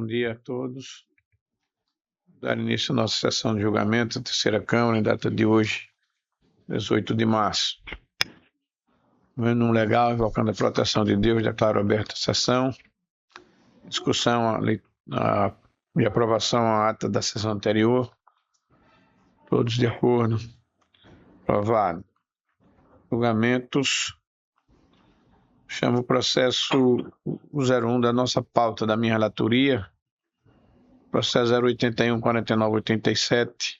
dia a todos. Dar início à nossa sessão de julgamento, a terceira Câmara, em data de hoje, 18 de março. Vendo legal, invocando a proteção de Deus, declaro aberta a sessão. Discussão e aprovação à ata da sessão anterior. Todos de acordo. Aprovado. Julgamentos. Chamo o processo 01 da nossa pauta, da minha relatoria. Processo 081-4987.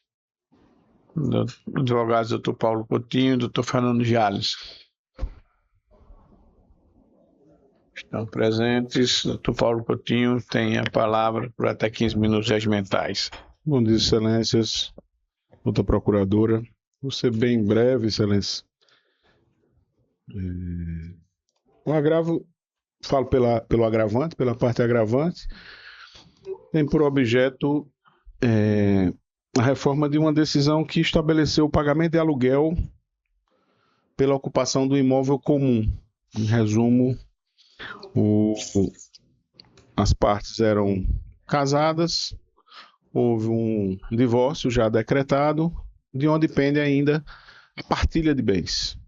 Do advogado Dr. Paulo Coutinho e Dr. Fernando Jales. Estão presentes. Dr. Paulo Coutinho tem a palavra por até 15 minutos regimentais. Bom dia, excelências. Doutora Procuradora. Vou ser bem breve, excelência. O agravo, falo pelo agravante, pela parte agravante, tem por objeto a reforma de uma decisão que estabeleceu o pagamento de aluguel pela ocupação do imóvel comum. Em resumo, as partes eram casadas, houve um divórcio já decretado, de onde pende ainda a partilha de bens.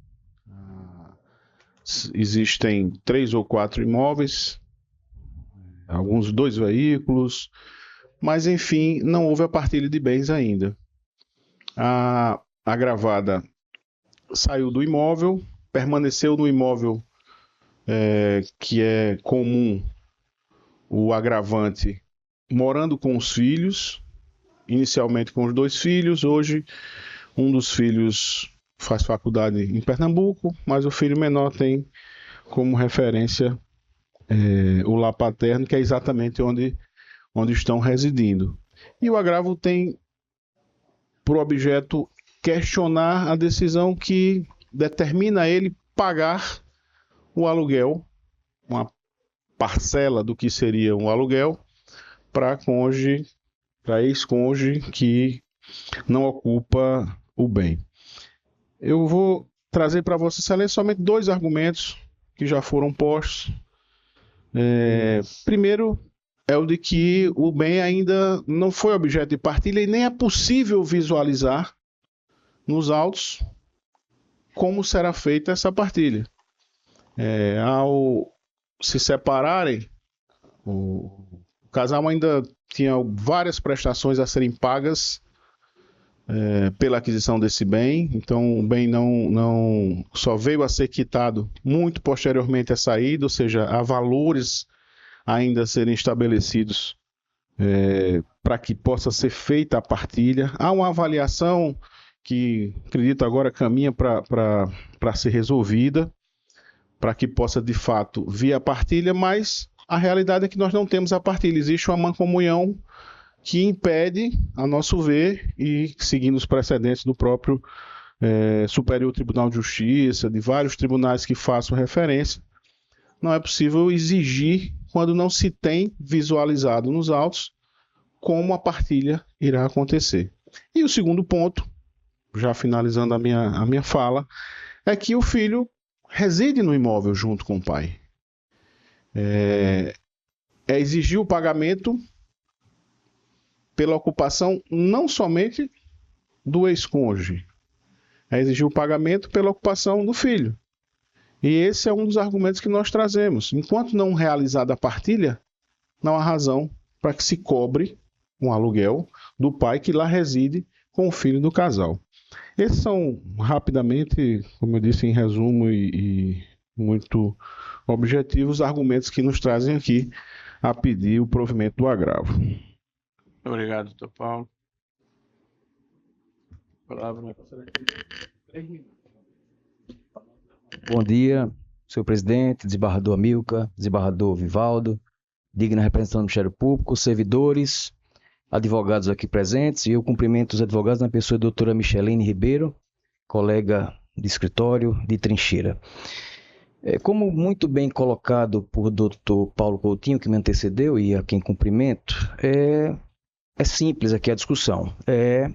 Existem 3 ou 4 imóveis, alguns 2 veículos, mas enfim, não houve a partilha de bens ainda. A agravada saiu do imóvel, permaneceu no imóvel que é comum, o agravante morando com os filhos, inicialmente com os 2 filhos, hoje um dos filhos faz faculdade em Pernambuco, mas o filho menor tem como referência o lar paterno, que é exatamente onde estão residindo. E o agravo tem por objeto questionar a decisão que determina ele pagar o aluguel, uma parcela do que seria um aluguel, para ex-cônjuge que não ocupa o bem. Eu vou trazer para Vossa Excelência somente 2 argumentos que já foram postos. Primeiro é o de que o bem ainda não foi objeto de partilha e nem é possível visualizar nos autos como será feita essa partilha. Ao se separarem, o casal ainda tinha várias prestações a serem pagas pela aquisição desse bem, então o bem não só veio a ser quitado muito posteriormente à saída, ou seja, há valores ainda a serem estabelecidos para que possa ser feita a partilha. Há uma avaliação que, acredito agora, caminha para ser resolvida, para que possa de fato vir a partilha, mas a realidade é que nós não temos a partilha, existe uma mancomunhão que impede, a nosso ver, e seguindo os precedentes do próprio Superior Tribunal de Justiça, de vários tribunais que façam referência, não é possível exigir, quando não se tem visualizado nos autos, como a partilha irá acontecer. E o segundo ponto, já finalizando a minha fala, é que o filho reside no imóvel junto com o pai. É exigir o pagamento pela ocupação não somente do ex-cônjuge, é exigir o pagamento pela ocupação do filho. E esse é um dos argumentos que nós trazemos. Enquanto não realizada a partilha, não há razão para que se cobre um aluguel do pai que lá reside com o filho do casal. Esses são, rapidamente, como eu disse, em resumo e muito objetivos, os argumentos que nos trazem aqui a pedir o provimento do agravo. Obrigado, doutor Paulo. Palavra. Bom dia, senhor presidente, desembargador Amilcar, desembargador Vivaldo, digna representante do Ministério Público, servidores, advogados aqui presentes, e eu cumprimento os advogados na pessoa da doutora Micheline Ribeiro, colega de escritório de trincheira. Como muito bem colocado por doutor Paulo Coutinho, que me antecedeu e a quem cumprimento, é simples aqui a discussão. É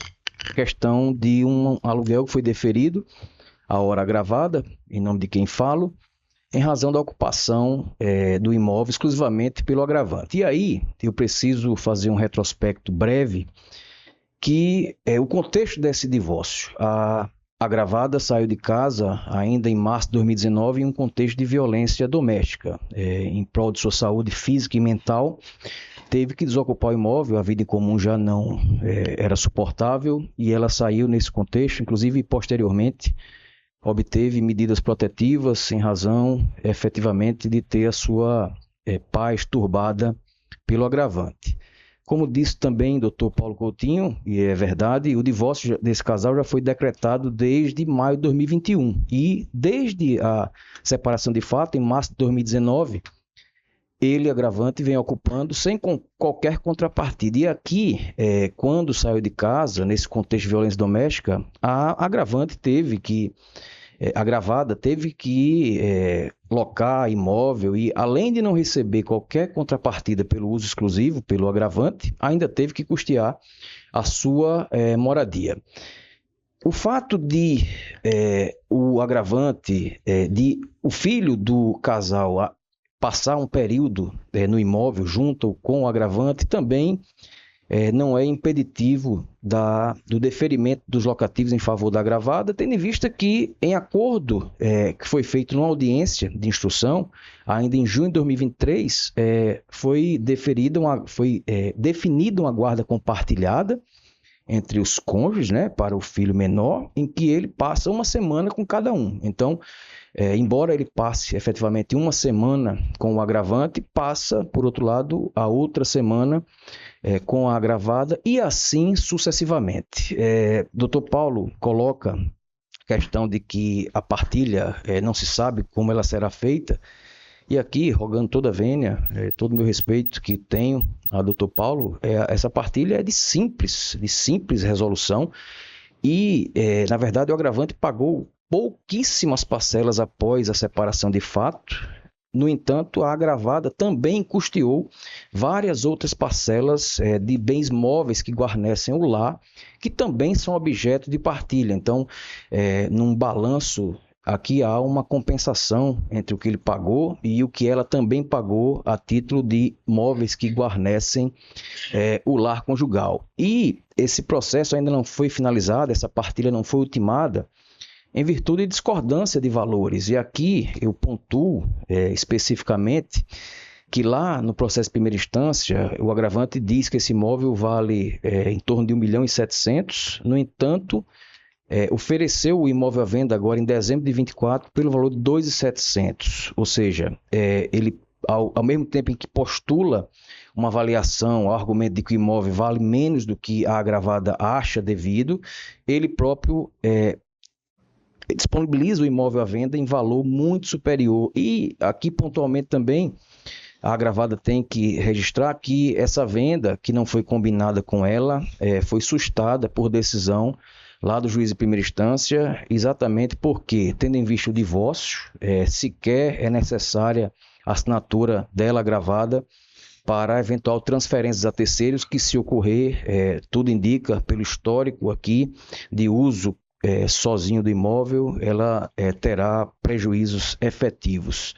questão de um aluguel que foi deferido, a hora agravada, em nome de quem falo, em razão da ocupação do imóvel exclusivamente pelo agravante. E aí, eu preciso fazer um retrospecto breve, que é o contexto desse divórcio. A agravada saiu de casa ainda em março de 2019 em um contexto de violência doméstica, em prol de sua saúde física e mental. Teve que desocupar o imóvel, a vida em comum já não era suportável e ela saiu nesse contexto, inclusive posteriormente obteve medidas protetivas em razão efetivamente de ter a sua paz turbada pelo agravante. Como disse também o Dr. Paulo Coutinho, e é verdade, o divórcio desse casal já foi decretado desde maio de 2021 e desde a separação de fato, em março de 2019, ele, agravante, vem ocupando sem qualquer contrapartida. E aqui, quando saiu de casa, nesse contexto de violência doméstica, a agravante teve que, agravada teve que locar imóvel e, além de não receber qualquer contrapartida pelo uso exclusivo, pelo agravante, ainda teve que custear a sua moradia. O fato de o agravante, de o filho do casal passar um período no imóvel junto com o agravante também não é impeditivo do deferimento dos locativos em favor da agravada, tendo em vista que, em acordo que foi feito numa audiência de instrução, ainda em junho de 2023, foi definida uma guarda compartilhada entre os cônjuges, né, para o filho menor, em que ele passa uma semana com cada um. Então, embora ele passe efetivamente uma semana com o agravante, passa, por outro lado, a outra semana com a agravada e assim sucessivamente. Dr. Paulo coloca a questão de que a partilha não se sabe como ela será feita, e aqui, rogando toda a vênia, todo o meu respeito que tenho a Dr. Paulo, essa partilha é de simples resolução e, na verdade, o agravante pagou pouquíssimas parcelas após a separação de fato. No entanto, a agravada também custeou várias outras parcelas de bens móveis que guarnecem o lar, que também são objeto de partilha. Então, num balanço, aqui há uma compensação entre o que ele pagou e o que ela também pagou a título de móveis que guarnecem o lar conjugal. E esse processo ainda não foi finalizado, essa partilha não foi ultimada, em virtude de discordância de valores. E aqui eu pontuo especificamente que lá no processo de primeira instância, o agravante diz que esse imóvel vale em torno de 1.700.000, no entanto, ofereceu o imóvel à venda agora em dezembro de 24 pelo valor de 2.700.000, ou seja, ele ao mesmo tempo em que postula uma avaliação, o argumento de que o imóvel vale menos do que a agravada acha devido, ele próprio disponibiliza o imóvel à venda em valor muito superior. E aqui pontualmente também a agravada tem que registrar que essa venda, que não foi combinada com ela, foi sustada por decisão lá do juiz de primeira instância, exatamente porque, tendo em vista o divórcio, sequer é necessária a assinatura dela agravada para eventual transferências a terceiros, que, se ocorrer, tudo indica, pelo histórico aqui de uso sozinho do imóvel, ela terá prejuízos efetivos.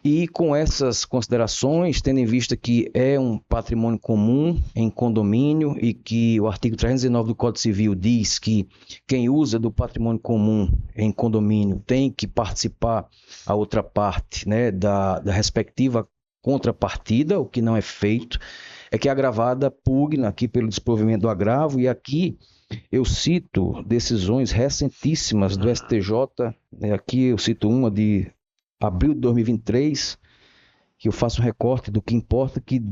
E com essas considerações, tendo em vista que é um patrimônio comum em condomínio e que o artigo 309 do Código Civil diz que quem usa do patrimônio comum em condomínio tem que participar a outra parte, né, da respectiva contrapartida, o que não é feito, é que a agravada pugna aqui pelo desprovimento do agravo. E aqui eu cito decisões recentíssimas do STJ, aqui eu cito uma de abril de 2023, que eu faço um recorte do que importa, que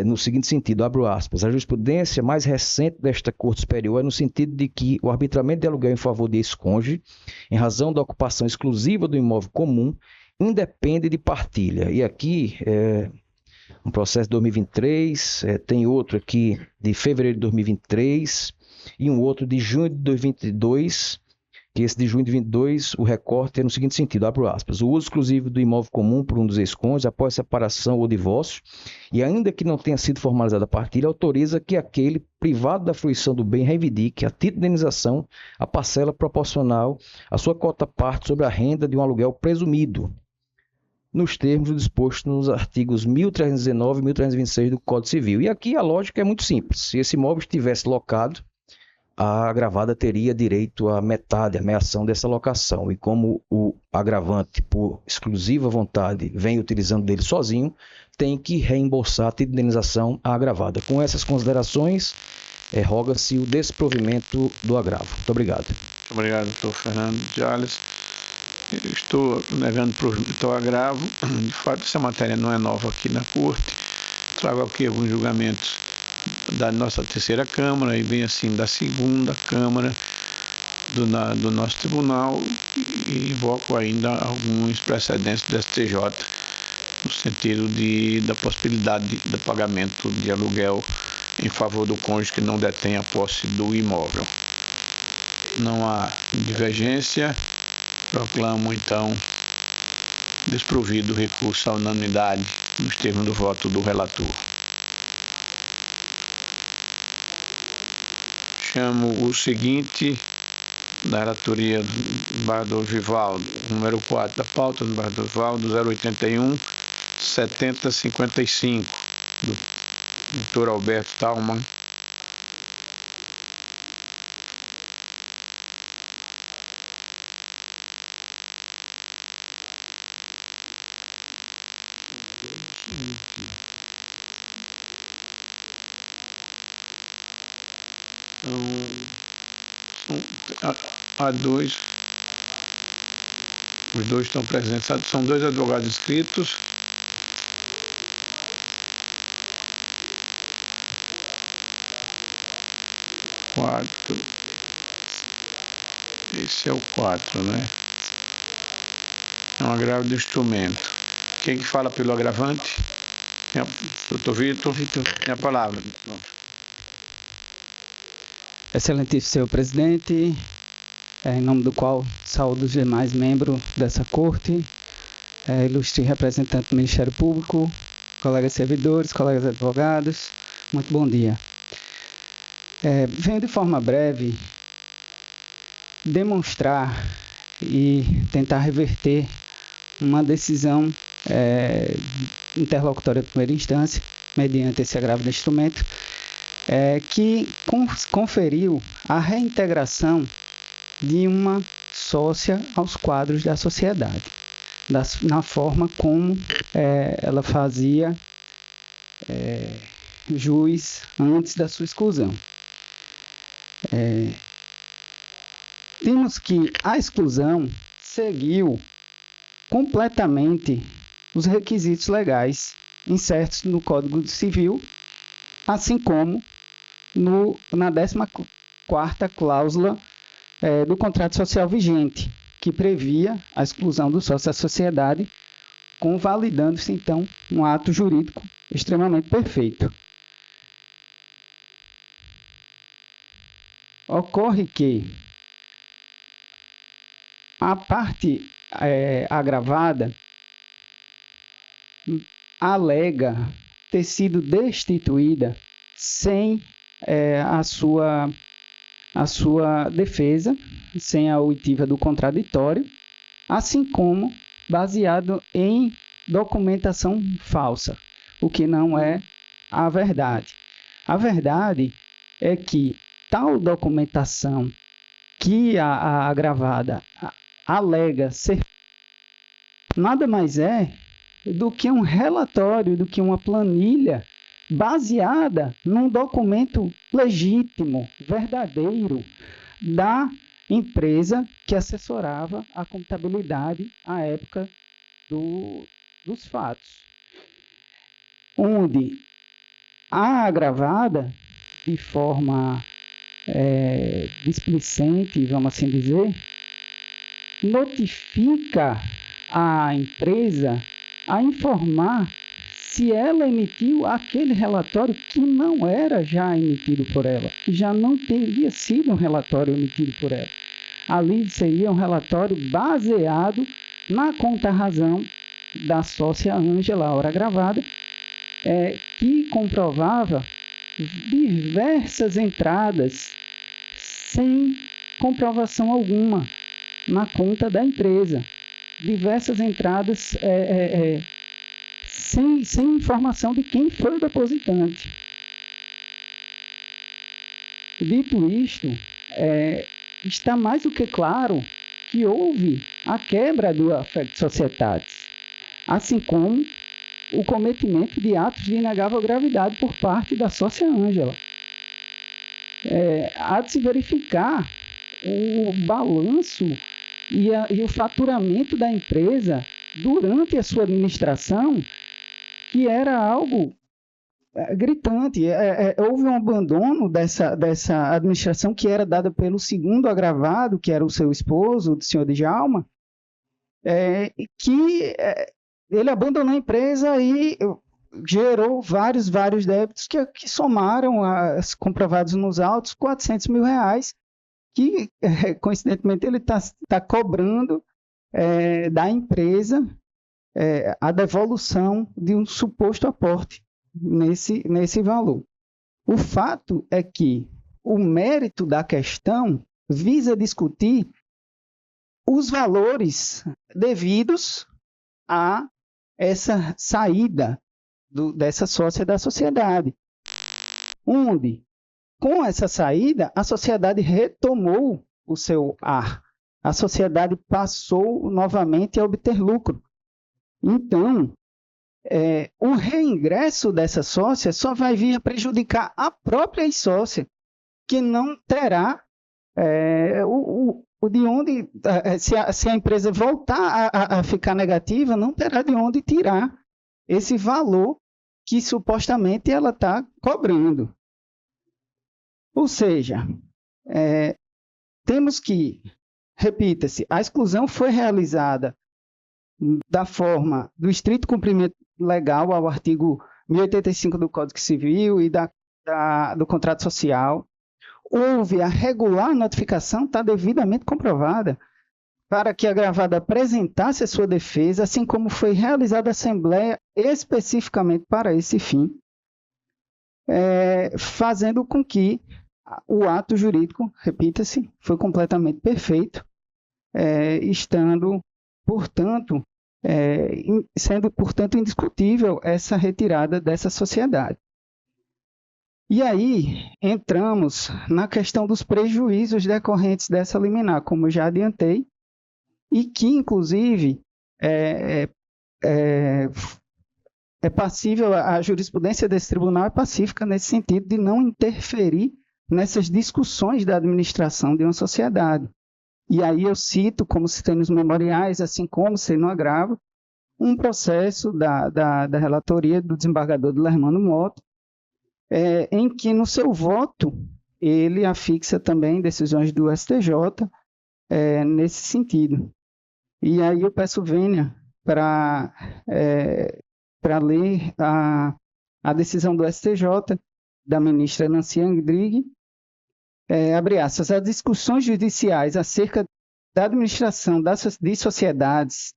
no seguinte sentido, abro aspas, a jurisprudência mais recente desta Corte Superior é no sentido de que o arbitramento de aluguel em favor de ex-cônjuge, em razão da ocupação exclusiva do imóvel comum, independe de partilha. E aqui um processo de 2023, tem outro aqui de fevereiro de 2023 e um outro de junho de 2022, que esse de junho de 2022, o recorte é no seguinte sentido, abro aspas, o uso exclusivo do imóvel comum por um dos ex-cônjuges após separação ou divórcio, e ainda que não tenha sido formalizada a partilha, autoriza que aquele privado da fruição do bem reivindique, a título de indenização, a parcela proporcional à sua cota-parte sobre a renda de um aluguel presumido. nos termos dispostos nos artigos 1319 e 1326 do Código Civil. E aqui a lógica é muito simples. Se esse imóvel estivesse locado, a agravada teria direito à metade, à meação dessa locação. E como o agravante, por exclusiva vontade, vem utilizando dele sozinho, tem que reembolsar a título de indenização à agravada. Com essas considerações, roga-se o desprovimento do agravo. Muito obrigado. Muito obrigado, doutor Fernando Jales. Eu estou negando provimento ao agravo. De fato, essa matéria não é nova aqui na Corte. Trago aqui alguns julgamentos da nossa terceira Câmara e bem assim da segunda Câmara do nosso tribunal, e invoco ainda alguns precedentes do STJ no sentido da possibilidade do pagamento de aluguel em favor do cônjuge que não detém a posse do imóvel. Não há divergência, proclamo então desprovido o recurso à unanimidade nos termos do voto do relator. Chamo o seguinte da relatoria do embargador Vivaldo, número 4 da pauta do embargador Vivaldo, 081 7055, do doutor Alberto Thalmann. Há dois, os dois estão presentes, são dois advogados inscritos. Quatro. Esse é o 4, né? É um agravo do instrumento. Quem que fala pelo agravante? Doutor Vitor, tem a palavra. Excelentíssimo senhor presidente, em nome do qual saúdo os demais membros dessa corte, ilustre representante do Ministério Público, colegas servidores, colegas advogados, muito bom dia. Venho de forma breve demonstrar e tentar reverter uma decisão interlocutória de primeira instância, mediante esse agravo do instrumento, que conferiu a reintegração de uma sócia aos quadros da sociedade, na forma como ela fazia jus antes da sua exclusão. Temos que a exclusão seguiu completamente os requisitos legais incertos no Código Civil, assim como na 14ª cláusula do contrato social vigente, que previa a exclusão do sócio da sociedade, convalidando-se, então, um ato jurídico extremamente perfeito. Ocorre que a parte agravada alega ter sido destituída sem a sua defesa, sem a oitiva do contraditório, assim como baseado em documentação falsa, o que não é a verdade. A verdade é que tal documentação que a agravada alega ser nada mais é do que um relatório, do que uma planilha baseada num documento legítimo, verdadeiro, da empresa que assessorava a contabilidade à época dos fatos, onde a agravada, de forma displicente, vamos assim dizer, notifica a empresa a informar se ela emitiu aquele relatório que não era já emitido por ela, que já não teria sido um relatório emitido por ela. Ali seria um relatório baseado na conta-razão da sócia Ângela, hora gravada, que comprovava diversas entradas sem comprovação alguma na conta da empresa, diversas entradas sem informação de quem foi o depositante. Dito isto, está mais do que claro que houve a quebra do affect societatis, assim como o cometimento de atos de inegável gravidade por parte da sócia Ângela. Há de se verificar o balanço e o faturamento da empresa durante a sua administração, que era algo gritante. Houve um abandono dessa administração que era dada pelo segundo agravado, que era o seu esposo, o senhor Djalma, que ele abandonou a empresa e gerou vários débitos que somaram, comprovados nos autos, R$400 mil, que, coincidentemente, ele está cobrando da empresa a devolução de um suposto aporte nesse valor. O fato é que o mérito da questão visa discutir os valores devidos a essa saída dessa sócia da sociedade, onde, com essa saída, a sociedade retomou o seu ar. A sociedade passou novamente a obter lucro. Então, o reingresso dessa sócia só vai vir a prejudicar a própria sócia, que não terá de onde, se a empresa voltar a ficar negativa, não terá de onde tirar esse valor que supostamente ela está cobrando. Ou seja, temos que, repita-se, a exclusão foi realizada da forma do estrito cumprimento legal ao artigo 1085 do Código Civil e do contrato social. Houve a regular notificação, está devidamente comprovada, para que a agravada apresentasse a sua defesa, assim como foi realizada a assembleia especificamente para esse fim, fazendo com que o ato jurídico, repita-se, foi completamente perfeito, sendo, portanto, indiscutível essa retirada dessa sociedade. E aí entramos na questão dos prejuízos decorrentes dessa liminar, como eu já adiantei, e que, inclusive, é passível, a jurisprudência desse tribunal é pacífica nesse sentido de não interferir nessas discussões da administração de uma sociedade. E aí eu cito, como citei nos memoriais, assim como citei no agravo, um processo da relatoria do desembargador Lermano Mota, em que no seu voto ele afixa também decisões do STJ nesse sentido. E aí eu peço vênia para ler a decisão do STJ da ministra Nancy Andrighi, abre aspas, as discussões judiciais acerca da administração de sociedades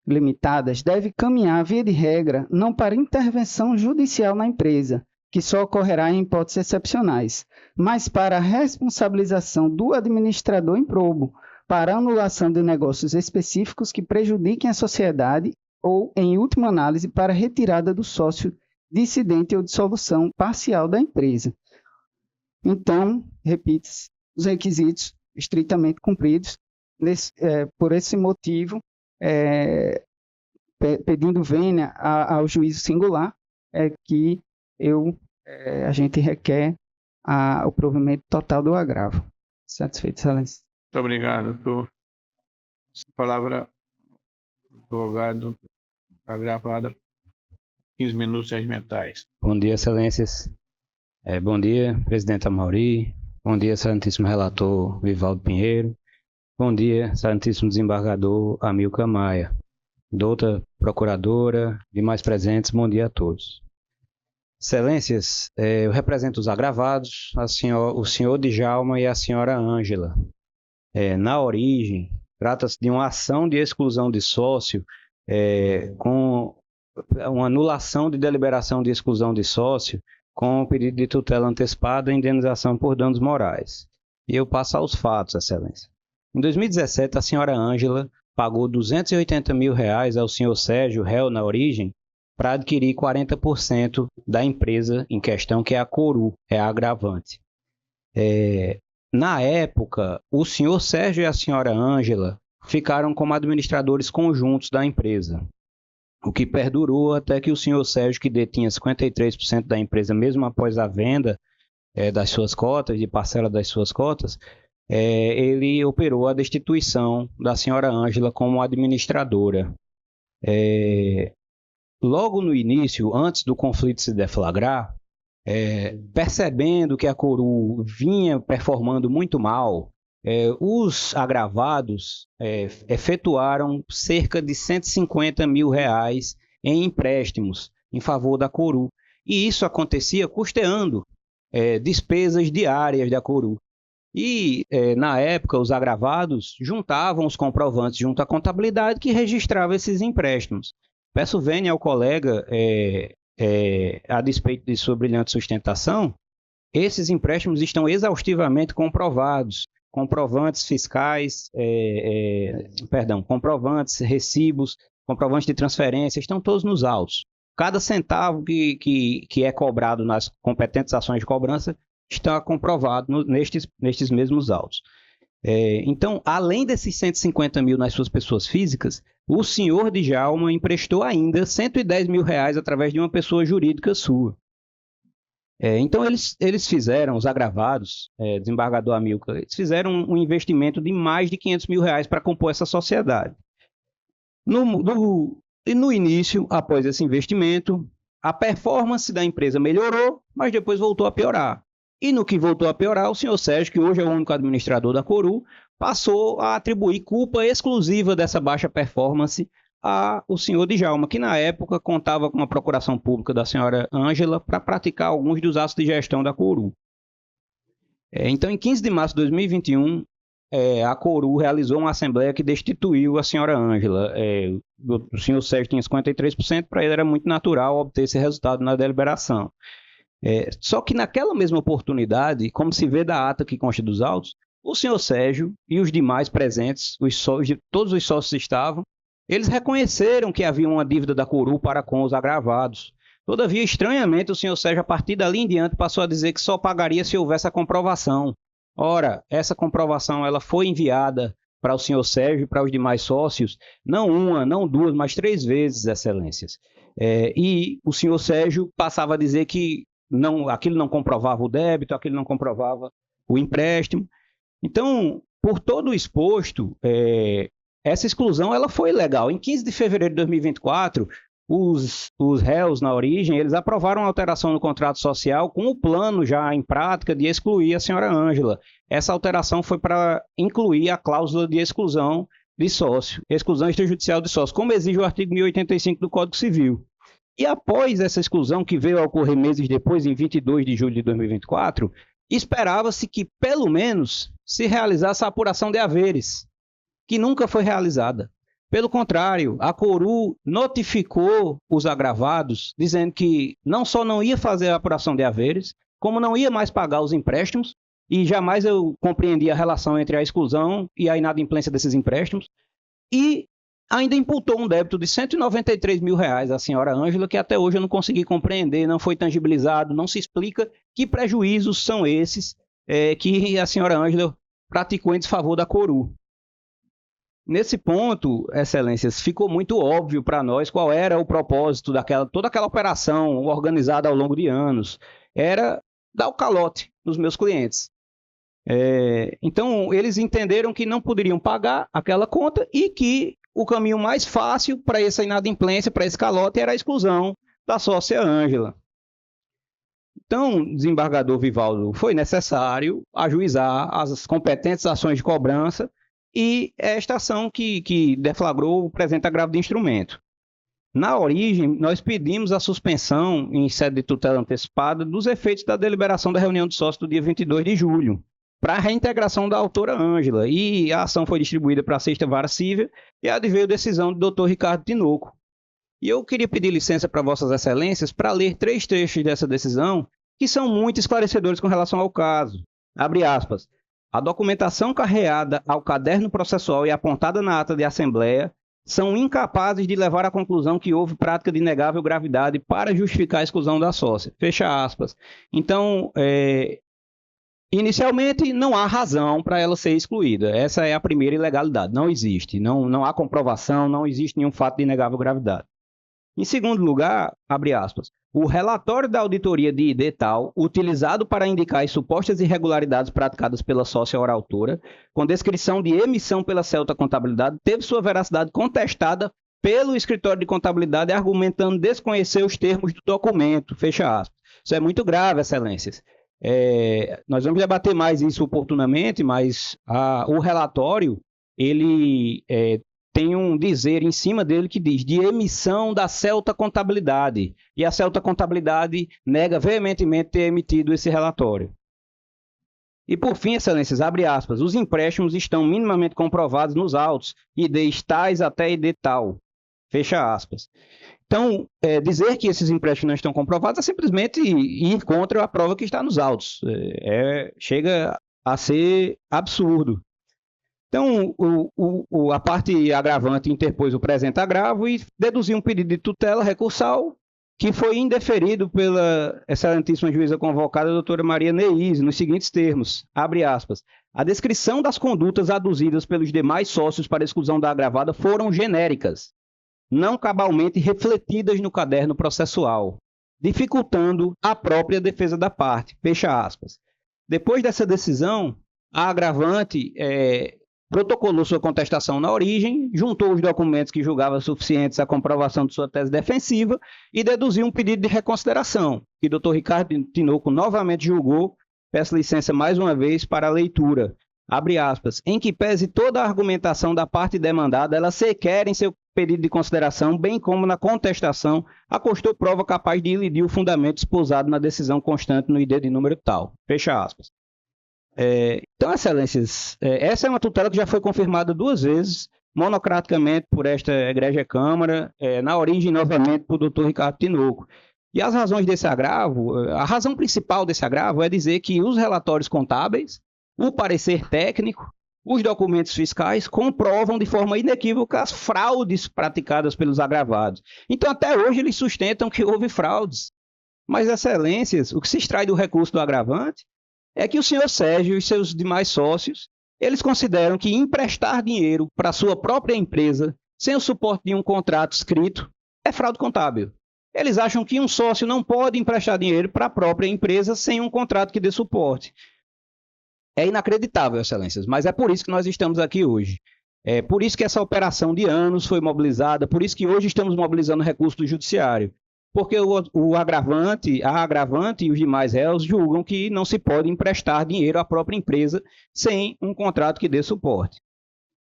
limitadas deve caminhar, via de regra, não para intervenção judicial na empresa, que só ocorrerá em hipóteses excepcionais, mas para a responsabilização do administrador improbo, para anulação de negócios específicos que prejudiquem a sociedade ou, em última análise, para retirada do sócio dissidente ou dissolução parcial da empresa. Então, repite-se, os requisitos estritamente cumpridos. Por esse motivo, pedindo vênia ao juízo singular, que a gente requer o provimento total do agravo. Satisfeito, excelência. Muito obrigado, doutor. A palavra do advogado agravada, 15 minutos regimentais. Bom dia, excelências. Bom dia, presidente Amauri. Bom dia, excelentíssimo relator Vivaldo Pinheiro. Bom dia, excelentíssimo desembargador Amilcar Maia. Doutora procuradora, demais presentes, bom dia a todos. Excelências, eu represento os agravados, o senhor Djalma e a senhora Ângela. Na origem, trata-se de uma ação de exclusão de sócio com uma anulação de deliberação de exclusão de sócio com o pedido de tutela antecipada e indenização por danos morais. E eu passo aos fatos, excelência. Em 2017, a senhora Ângela pagou R$280 mil ao senhor Sérgio, réu na origem, para adquirir 40% da empresa em questão, que é a Coru, é a agravante. Na época, o senhor Sérgio e a senhora Ângela ficaram como administradores conjuntos da empresa, o que perdurou até que o senhor Sérgio, que detinha 53% da empresa, mesmo após a venda das suas cotas, de parcela das suas cotas, ele operou a destituição da senhora Ângela como administradora. Logo no início, antes do conflito se deflagrar, percebendo que a Coru vinha performando muito mal, os agravados efetuaram cerca de R$150 mil em empréstimos em favor da Coru. E isso acontecia custeando despesas diárias da Coru. E, na época, os agravados juntavam os comprovantes junto à contabilidade que registrava esses empréstimos. Peço vênia ao colega, a despeito de sua brilhante sustentação, esses empréstimos estão exaustivamente comprovados. Comprovantes fiscais, comprovantes, recibos, comprovantes de transferência, estão todos nos autos. Cada centavo que é cobrado nas competentes ações de cobrança está comprovado nestes mesmos autos. Então, além desses 150 mil nas suas pessoas físicas, o senhor Djalma emprestou ainda R$110 mil através de uma pessoa jurídica sua. Então, eles fizeram, os agravados, desembargador Amilcar, eles fizeram um investimento de mais de R$500 mil para compor essa sociedade. No início, após esse investimento, a performance da empresa melhorou, mas depois voltou a piorar. E no que voltou a piorar, o senhor Sérgio, que hoje é o único administrador da Coru, passou a atribuir culpa exclusiva dessa baixa performance ao senhor Djalma, que na época contava com a procuração pública da senhora Ângela para praticar alguns dos atos de gestão da Coru. Então, em 15 de março de 2021, a Coru realizou uma assembleia que destituiu a senhora Ângela. O senhor Sérgio tinha 53%, para ele era muito natural obter esse resultado na deliberação. Só que naquela mesma oportunidade, como se vê da ata que consta dos autos, o senhor Sérgio e os demais presentes, todos os sócios estavam, eles reconheceram que havia uma dívida da Coru para com os agravados. Todavia, estranhamente, o senhor Sérgio, a partir dali em diante, passou a dizer que só pagaria se houvesse a comprovação. Ora, essa comprovação ela foi enviada para o senhor Sérgio e para os demais sócios, não uma, não duas, mas 3 vezes, excelências. E o senhor Sérgio passava a dizer que aquilo não comprovava o débito, aquilo não comprovava o empréstimo. Então, por todo o exposto, essa exclusão ela foi legal. Em 15 de fevereiro de 2024, os réus na origem, eles aprovaram a alteração no contrato social com o plano já em prática de excluir a senhora Ângela. Essa alteração foi para incluir a cláusula de exclusão de sócio, exclusão extrajudicial de sócio, como exige o artigo 1085 do Código Civil. E após essa exclusão, que veio a ocorrer meses depois, em 22 de julho de 2024, esperava-se que, pelo menos, se realizasse a apuração de haveres, que nunca foi realizada. Pelo contrário, a Coru notificou os agravados, dizendo que não só não ia fazer a apuração de haveres, como não ia mais pagar os empréstimos, e jamais eu compreendi a relação entre a exclusão e a inadimplência desses empréstimos, e ainda imputou um débito de R$193 mil à senhora Ângela, que até hoje eu não consegui compreender, não foi tangibilizado, não se explica que prejuízos são esses que a senhora Ângela praticou em desfavor da Coru. Nesse ponto, excelências, ficou muito óbvio para nós qual era o propósito toda aquela operação organizada ao longo de anos. Era dar o calote nos meus clientes. Então, eles entenderam que não poderiam pagar aquela conta e que o caminho mais fácil para essa inadimplência, para esse calote, era a exclusão da sócia Ângela. Então, desembargador Vivaldo, foi necessário ajuizar as competentes ações de cobrança e esta ação que deflagrou o presente agravo de instrumento. Na origem, nós pedimos a suspensão, em sede de tutela antecipada, dos efeitos da deliberação da reunião de sócios do dia 22 de julho, para a reintegração da autora Ângela, e a ação foi distribuída para a 6ª Vara Civil e adveio decisão do Dr. Ricardo Tinoco. E eu queria pedir licença para Vossas Excelências para ler 3 trechos dessa decisão, que são muito esclarecedores com relação ao caso. Abre aspas. A documentação carreada ao caderno processual e apontada na ata de assembleia são incapazes de levar à conclusão que houve prática de inegável gravidade para justificar a exclusão da sócia. Fecha aspas. Então, inicialmente, não há razão para ela ser excluída. Essa é a primeira ilegalidade. Não existe. Não há comprovação, não existe nenhum fato de inegável gravidade. Em segundo lugar, abre aspas, o relatório da auditoria de ID tal, utilizado para indicar as supostas irregularidades praticadas pela sócia ora autora, com descrição de emissão pela Celta Contabilidade, teve sua veracidade contestada pelo escritório de contabilidade, argumentando desconhecer os termos do documento. Fecha aspas. Isso é muito grave, excelências. Nós vamos debater mais isso oportunamente, mas o relatório, ele tem um dizer em cima dele que diz de emissão da Celta Contabilidade. E a Celta Contabilidade nega veementemente ter emitido esse relatório. E por fim, excelências, abre aspas, os empréstimos estão minimamente comprovados nos autos, ID tais até ID tal. Fecha aspas. Então, dizer que esses empréstimos não estão comprovados é simplesmente ir contra a prova que está nos autos. Chega a ser absurdo. Então, a parte agravante interpôs o presente agravo e deduziu um pedido de tutela recursal que foi indeferido pela excelentíssima juíza convocada, a doutora Maria Neise, nos seguintes termos, abre aspas, a descrição das condutas aduzidas pelos demais sócios para exclusão da agravada foram genéricas, não cabalmente refletidas no caderno processual, dificultando a própria defesa da parte, fecha aspas. Depois dessa decisão, a agravante protocolou sua contestação na origem, juntou os documentos que julgava suficientes à comprovação de sua tese defensiva e deduziu um pedido de reconsideração, que o Dr. Ricardo Tinoco novamente julgou, peço licença mais uma vez para a leitura, abre aspas, em que pese toda a argumentação da parte demandada, ela sequer em seu pedido de consideração, bem como na contestação, acostou prova capaz de ilidir o fundamento esposado na decisão constante no ID de número tal, fecha aspas. Então, excelências, essa é uma tutela que já foi confirmada 2 vezes, monocraticamente por esta egrégia Câmara, na origem novamente por Dr. Ricardo Tinoco. E as razões desse agravo, a razão principal desse agravo é dizer que os relatórios contábeis, o parecer técnico, os documentos fiscais comprovam de forma inequívoca as fraudes praticadas pelos agravados. Então, até hoje, eles sustentam que houve fraudes. Mas, excelências, o que se extrai do recurso do agravante é que o senhor Sérgio e seus demais sócios, eles consideram que emprestar dinheiro para sua própria empresa sem o suporte de um contrato escrito é fraude contábil. Eles acham que um sócio não pode emprestar dinheiro para a própria empresa sem um contrato que dê suporte. É inacreditável, excelências, mas é por isso que nós estamos aqui hoje. É por isso que essa operação de anos foi mobilizada, por isso que hoje estamos mobilizando recurso do judiciário. Porque a agravante e os demais réus julgam que não se pode emprestar dinheiro à própria empresa sem um contrato que dê suporte.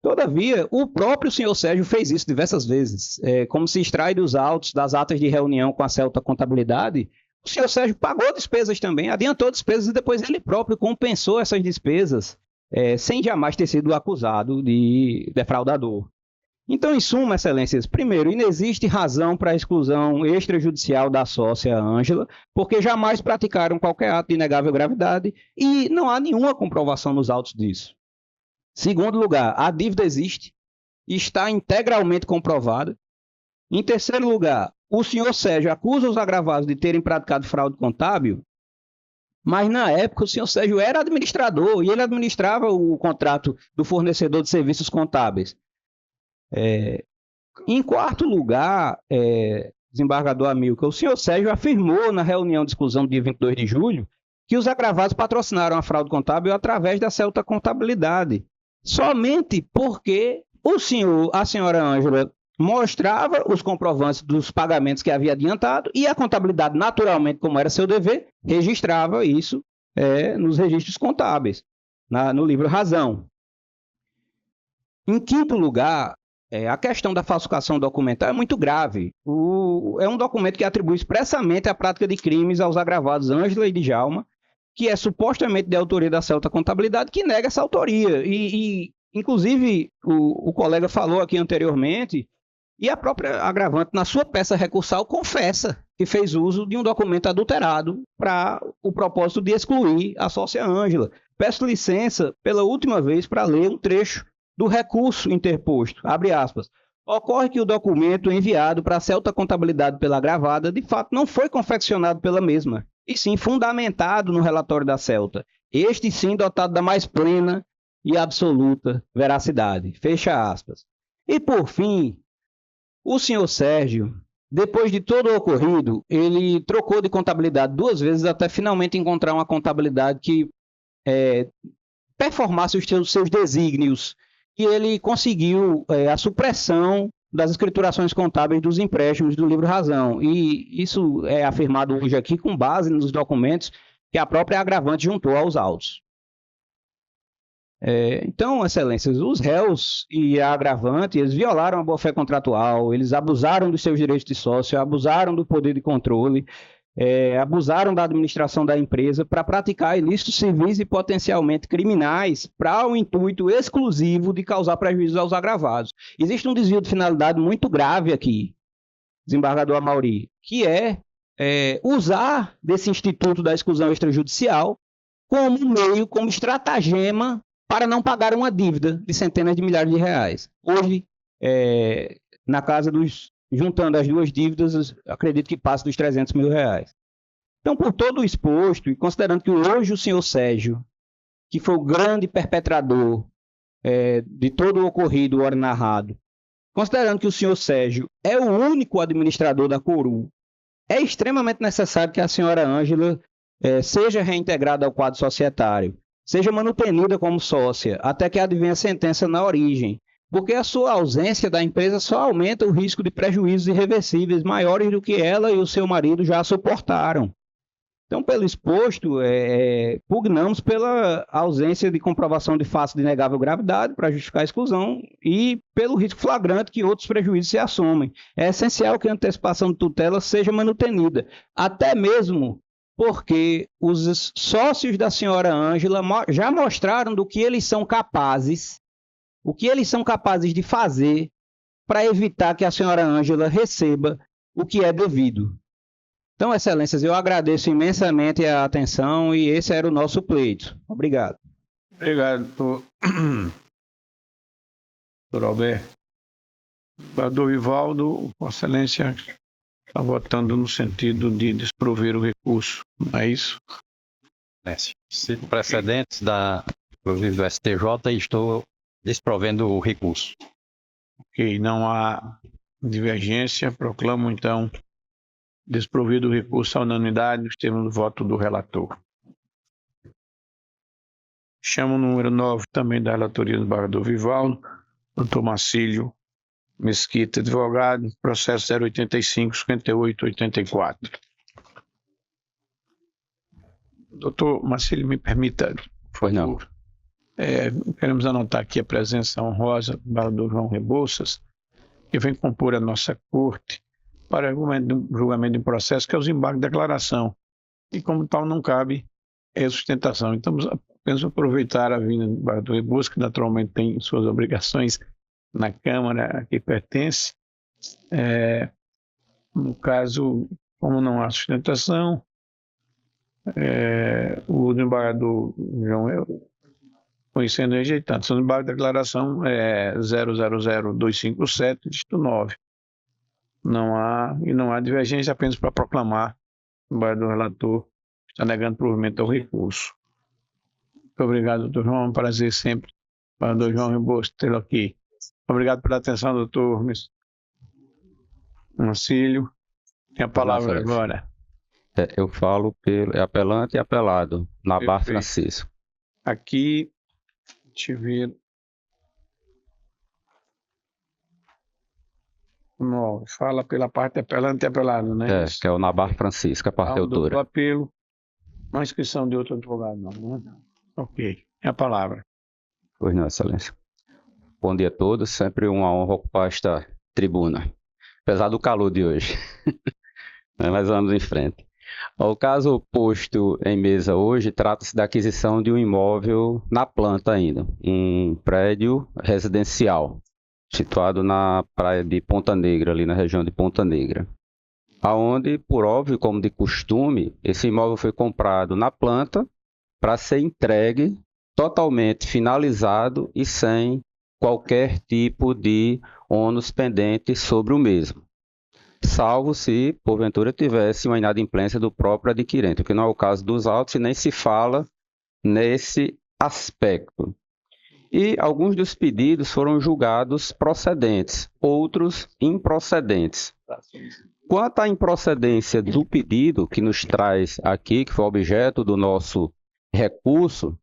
Todavia, o próprio senhor Sérgio fez isso diversas vezes. Como se extrai dos autos, das atas de reunião com a Celta Contabilidade, o senhor Sérgio pagou despesas também, adiantou despesas e depois ele próprio compensou essas despesas sem jamais ter sido acusado de defraudador. Então, em suma, excelências, primeiro, inexiste razão para a exclusão extrajudicial da sócia Ângela, porque jamais praticaram qualquer ato de inegável gravidade e não há nenhuma comprovação nos autos disso. Segundo lugar, a dívida existe e está integralmente comprovada. Em terceiro lugar, o senhor Sérgio acusa os agravados de terem praticado fraude contábil, mas na época o senhor Sérgio era administrador e ele administrava o contrato do fornecedor de serviços contábeis. Em quarto lugar, desembargador Amilcar, o senhor Sérgio afirmou na reunião de exclusão do dia 22 de julho que os agravados patrocinaram a fraude contábil através da Celta Contabilidade, somente porque a senhora Ângela mostrava os comprovantes dos pagamentos que havia adiantado e a contabilidade, naturalmente, como era seu dever, registrava isso nos registros contábeis, no livro Razão. Em quinto lugar, a questão da falsificação documental é muito grave. É um documento que atribui expressamente a prática de crimes aos agravados Ângela e Djalma, que é supostamente de autoria da Celta Contabilidade, que nega essa autoria. Inclusive, o colega falou aqui anteriormente, e a própria agravante, na sua peça recursal, confessa que fez uso de um documento adulterado para o propósito de excluir a sócia Ângela. Peço licença pela última vez para ler um trecho do recurso interposto. Abre aspas. Ocorre que o documento enviado para a Celta Contabilidade pela gravada, de fato, não foi confeccionado pela mesma, e sim fundamentado no relatório da Celta. Este sim dotado da mais plena e absoluta veracidade. Fecha aspas. E por fim, o senhor Sérgio, depois de todo o ocorrido, ele trocou de contabilidade 2 vezes até finalmente encontrar uma contabilidade que performasse os seus desígnios. E ele conseguiu a supressão das escriturações contábeis dos empréstimos do livro Razão. E isso é afirmado hoje aqui com base nos documentos que a própria agravante juntou aos autos. Então, excelências, os réus e a agravante, eles violaram a boa-fé contratual, eles abusaram dos seus direitos de sócio, abusaram do poder de controle, abusaram da administração da empresa para praticar ilícitos civis e potencialmente criminais para o intuito exclusivo de causar prejuízos aos agravados. Existe um desvio de finalidade muito grave aqui, desembargador Amaury, que é usar desse instituto da exclusão extrajudicial como meio, como estratagema para não pagar uma dívida de centenas de milhares de reais. Hoje, na casa juntando as duas dívidas, acredito que passa dos 300 mil reais. Então, por todo o exposto, e considerando que hoje o senhor Sérgio, que foi o grande perpetrador de todo o ocorrido, o narrado, considerando que o senhor Sérgio é o único administrador da Coru, é extremamente necessário que a senhora Ângela seja reintegrada ao quadro societário, seja manutenida como sócia, até que advenha a sentença na origem, porque a sua ausência da empresa só aumenta o risco de prejuízos irreversíveis maiores do que ela e o seu marido já suportaram. Então, pelo exposto, pugnamos pela ausência de comprovação de fato de inegável gravidade para justificar a exclusão e pelo risco flagrante que outros prejuízos se assumem. É essencial que a antecipação de tutela seja manutenida, até mesmo porque os sócios da senhora Ângela já mostraram do que eles são capazes, o que eles são capazes de fazer para evitar que a senhora Ângela receba o que é devido. Então, excelências, eu agradeço imensamente a atenção e esse era o nosso pleito. Obrigado. Obrigado, doutor Alberto. Doutor Vivaldo, Vossa Excelência está votando no sentido de desprover o recurso, não é isso? Cito precedentes inclusive do STJ e estou desprovendo o recurso. Ok, não há divergência, proclamo então desprovido o recurso à unanimidade nos termos do voto do relator. Chamo o número 9 também da relatoria do desembargador Vivaldo, doutor Marcílio Mesquita, advogado, processo 085-58-84. Doutor Marcílio, me permita. Pois não. Queremos anotar aqui a presença honrosa do desembargador João Rebouças, que vem compor a nossa corte para julgamento de um processo que é o desembargo de declaração. E como tal não cabe sustentação. Então, apenas aproveitar a vinda do desembargador Rebouças, que naturalmente tem suas obrigações na Câmara a que pertence. No caso, como não há sustentação, o desembargador João foi sendo rejeitado. O desembargo de declaração é 000257, dígito 9. Não há divergência, apenas para proclamar o desembargador relator está negando provimento ao recurso. Muito obrigado, doutor João. É um prazer sempre, desembargador João Rebouças, tê-lo aqui. Obrigado pela atenção, doutor Marcílio. Tem a palavra agora. Eu falo pelo apelante e apelado, Nabar Francisco. Aqui, deixa eu ver. Não, fala pela parte apelante e apelado, né? Que é o Nabar Francisco, a parte autora. Do apelo, uma inscrição de outro advogado, não, né? Ok, é a palavra. Pois não, excelência. Bom dia a todos, sempre uma honra ocupar esta tribuna, apesar do calor de hoje. Mas vamos em frente. O caso posto em mesa hoje trata-se da aquisição de um imóvel na planta ainda, um prédio residencial, situado na praia de Ponta Negra, ali na região de Ponta Negra. aonde, por óbvio, como de costume, esse imóvel foi comprado na planta para ser entregue totalmente finalizado e sem qualquer tipo de ônus pendente sobre o mesmo, salvo se, porventura, tivesse uma inadimplência do próprio adquirente, o que não é o caso dos autos e nem se fala nesse aspecto. E alguns dos pedidos foram julgados procedentes, outros improcedentes. Quanto à improcedência do pedido que nos traz aqui, que foi objeto do nosso recurso,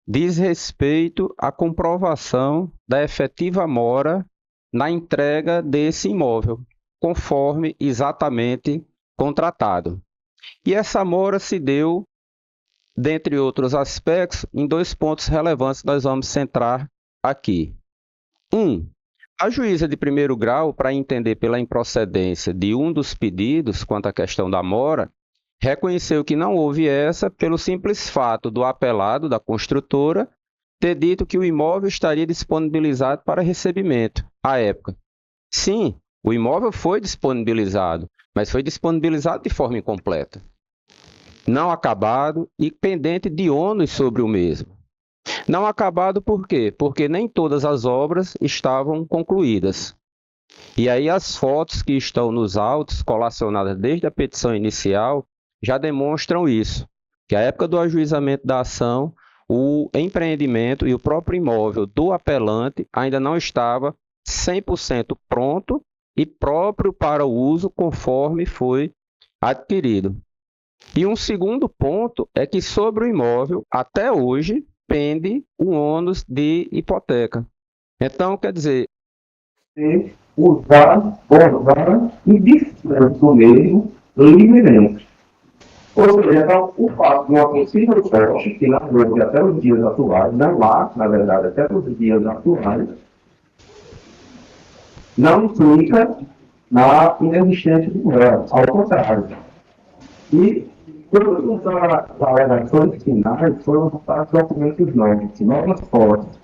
diz respeito à comprovação da efetiva mora na entrega desse imóvel, conforme exatamente contratado. E essa mora se deu, dentre outros aspectos, em 2 pontos relevantes que nós vamos centrar aqui. A juíza de primeiro grau, para entender pela improcedência de um dos pedidos quanto à questão da mora, reconheceu que não houve essa pelo simples fato do apelado da construtora ter dito que o imóvel estaria disponibilizado para recebimento à época. Sim, o imóvel foi disponibilizado, mas foi disponibilizado de forma incompleta, não acabado e pendente de ônus sobre o mesmo. Não acabado por quê? Porque nem todas as obras estavam concluídas. E aí as fotos que estão nos autos, colacionadas desde a petição inicial, já demonstram isso, que à época do ajuizamento da ação, o empreendimento e o próprio imóvel do apelante ainda não estava 100% pronto e próprio para o uso conforme foi adquirido. E um segundo ponto é que sobre o imóvel, até hoje, pende o ônus de hipoteca. Então, quer dizer, usar e descanso do mesmo livremente. Ou seja, então, o fato de uma possível posse, que não houve até os dias atuais, não há, na verdade, até os dias atuais, não implica na inexistência do réu, ao contrário. E, quando as alegações finais, foram votados documentos novas fotos.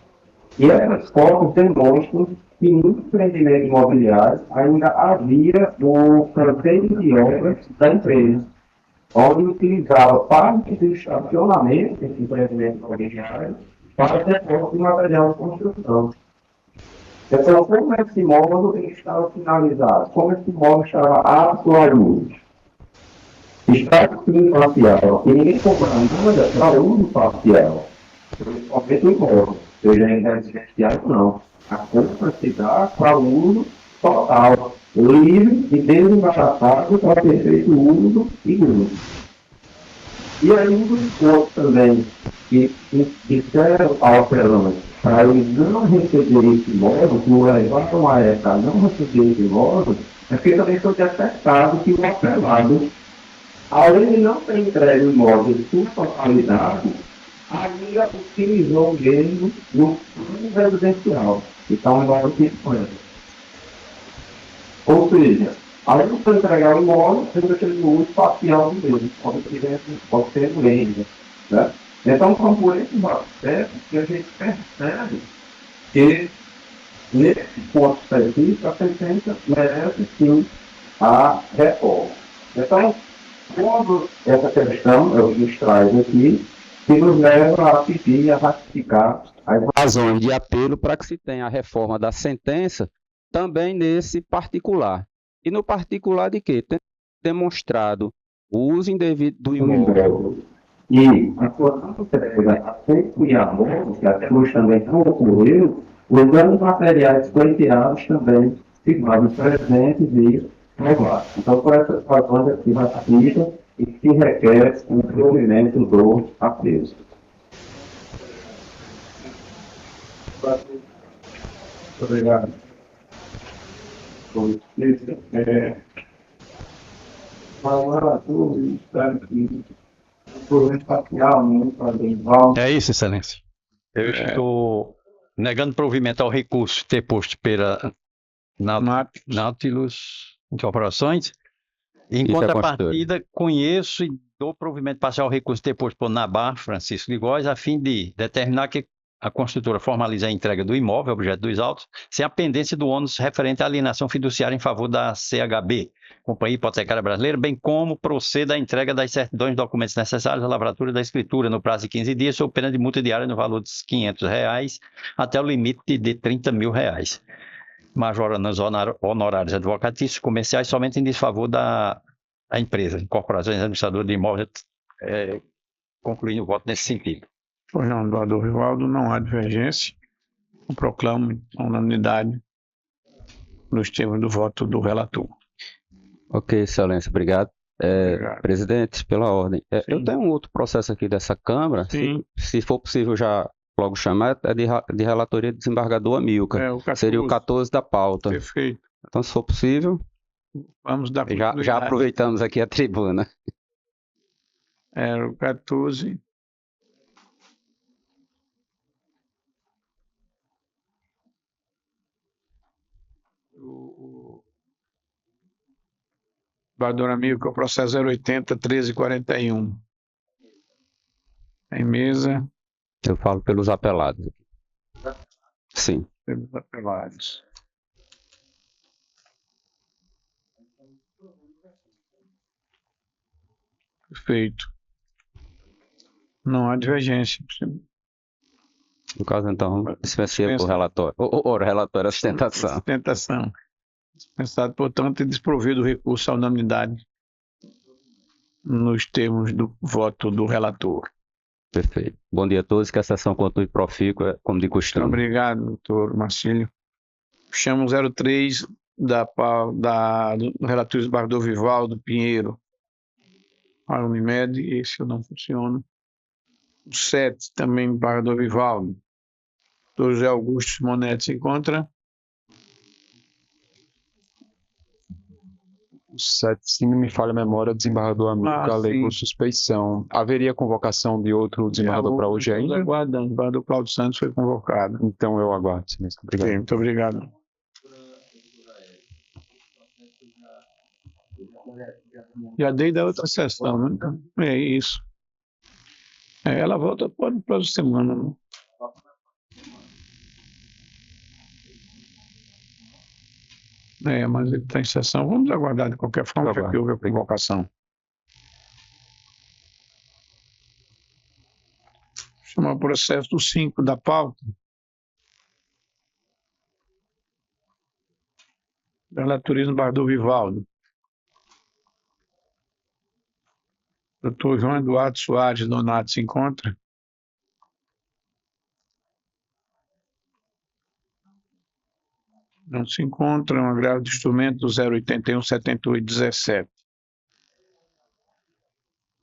E essas fotos demonstram que no empreendimento imobiliário ainda havia o canteiro de obras da empresa, onde utilizava parte do estacionamento desse empreendimento imobiliário para depósito de material de construção. Então, como esse imóvel estava finalizado? Como esse imóvel estava apto ao uso? Está sim parcial, e ninguém comprou nada para uso parcial, principalmente o imóvel, seja em residencial ou não. A compra se dá para uso total, livre e desembaraçado para ser feito uso e uso. E aí um dos pontos também que disseram ao apelante para ele não receber esse imóvel, que o levaram a época não receber esse imóvel, é porque também foi detectado que o apelado, além de não ter entregue o imóvel em sua totalidade, ainda utilizou mesmo no fundo residencial. Então, imóvel que foi. Ou seja, além de você entregar o imóvel, você tem o uso parcial do mesmo, pode ser lenda, né? Então, são por esses aspectos que a gente percebe que, nesse ponto específico, a sentença merece sim a reforma. Então, quando essa questão eu nos traz aqui, que nos leva a pedir e a ratificar as razões de apelo para que se tenha a reforma da sentença também nesse particular. E no particular de quê? Tem demonstrado o uso indevido do imóvel. E a sua não entrega a tempo e amor, que até hoje também não ocorreu, os danos materiais pleiteados também se fazem presentes e regulares. Então, por essas razões aqui ratifica e se requer o provimento do apelo. Obrigado. É isso, Excelência. Eu estou negando provimento ao recurso ter posto pela Nautilus Incorporações. Em contrapartida, conheço e dou provimento parcial ao recurso ter posto por Nabar Francisco de Góes, a fim de determinar que a construtora formalize a entrega do imóvel, objeto dos autos, sem a pendência do ônus referente à alienação fiduciária em favor da CHB, Companhia Hipotecária Brasileira, bem como proceda à entrega das certidões e documentos necessários à lavratura da escritura no prazo de 15 dias, sob pena de multa diária no valor de R$ 500 até o limite de R$ 30 mil. Majorando os honorários advocatícios comerciais somente em desfavor da empresa, corporações administradoras de imóveis, concluindo o voto nesse sentido. Pois não, doador Rivaldo, não há divergência. Eu proclamo a unanimidade nos termos do voto do relator. Ok, excelência, obrigado. Obrigado. Presidente, pela ordem. Eu Sim. tenho um outro processo aqui dessa Câmara, Sim. se for possível já logo chamar, é de relatoria do desembargador Amilcar. O 14. Seria o 14 da pauta. Perfeito. Então, se for possível, Vamos dar já continuidade. aproveitamos aqui a tribuna. Era o 14. O Bador Amigo, que é o processo 080-1341. Em mesa, Eu falo pelos apelados. Sim. pelos apelados. Perfeito. Não há divergência. No caso, então, dispensei por relatório. O relatório é sustentação. Sustentação. Dispensado, portanto, e desprovido o recurso à unanimidade nos termos do voto do relator. Perfeito. Bom dia a todos, que a sessão continue profícua, como de Muito costume. obrigado, doutor Marcílio. Chamo 03 do relator Esbardou Vivaldo Pinheiro. A Unimed, esse não funciona. O 7 também Esbardou Vivaldo. Doutor José Augusto Simonetti se encontra. O 7, se não me falha a memória, desembargador Amilcar, lei sim. por suspeição. Haveria convocação de outro desembargador para hoje Estamos ainda? aguardando. O desembargador Cláudio Santos foi convocado. Então eu aguardo, excelência. Obrigado. Ok, muito obrigado. Já dei da outra sessão, né? É isso. Ela volta para a próxima semana, né? Mas ele está em sessão. Vamos aguardar de qualquer forma, já que houve a convocação. Chamar o processo do 5 da pauta. Relatorismo Bardou Vivaldo. Doutor João Eduardo Soares Donato se encontra? Não se encontra. Um agravo de instrumento 081-7817.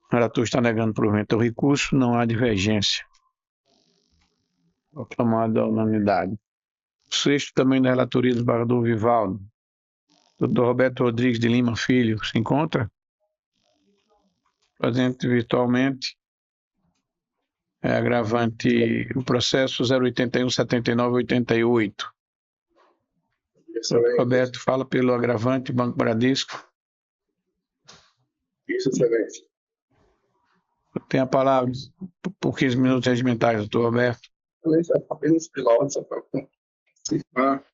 O relator está negando provimento ao recurso, não há divergência. Proclamado a unanimidade. O 6º também da relatoria do Bardou Vivaldo. Doutor Roberto Rodrigues de Lima Filho se encontra? Presente virtualmente. Agravante o processo 081-7988. Roberto, fala pelo agravante Banco Bradesco. Isso, excelência. Tem a palavra por 15 minutos regimentais, doutor Roberto. Excelência, apenas pela ordem, só para participar.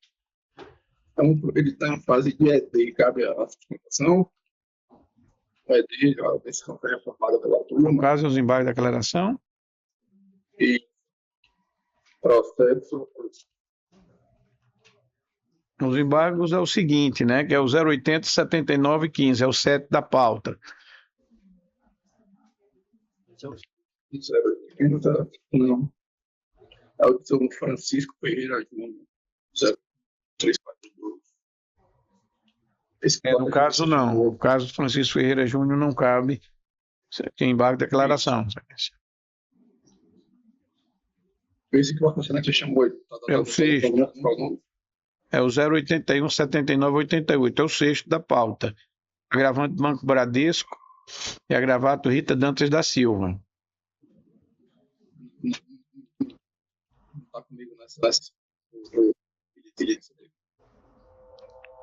Então, ele está em fase de ED, cabe a sustentação. O ED, a decisão foi reformada pela No turma. caso, os embargos da declaração. E processo. Os embargos é o seguinte, né? Que é o 080-7915, é o 7 da pauta. 080, não. É o de São Francisco Ferreira Júnior. 0342. No caso, não. O caso do Francisco Ferreira Júnior não cabe. Tem embargo de declaração. Esse que o funcionário chamou ele. É o 6º. É o 081-7988. É o 6º da pauta. Agravante Banco Bradesco e agravante Rita Dantas da Silva. Não está comigo nessa.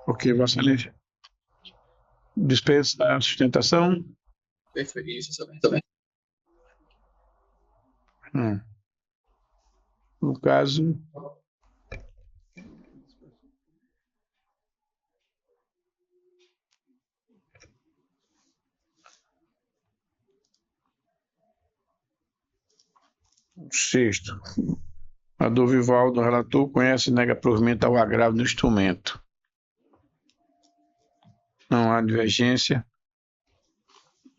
Ok, Vossa Excelência. Dispensa a sustentação. Preferência, excelência. No caso, sexto, a do Vivaldo, o relator, conhece e nega provimento ao agravo do instrumento. Não há divergência.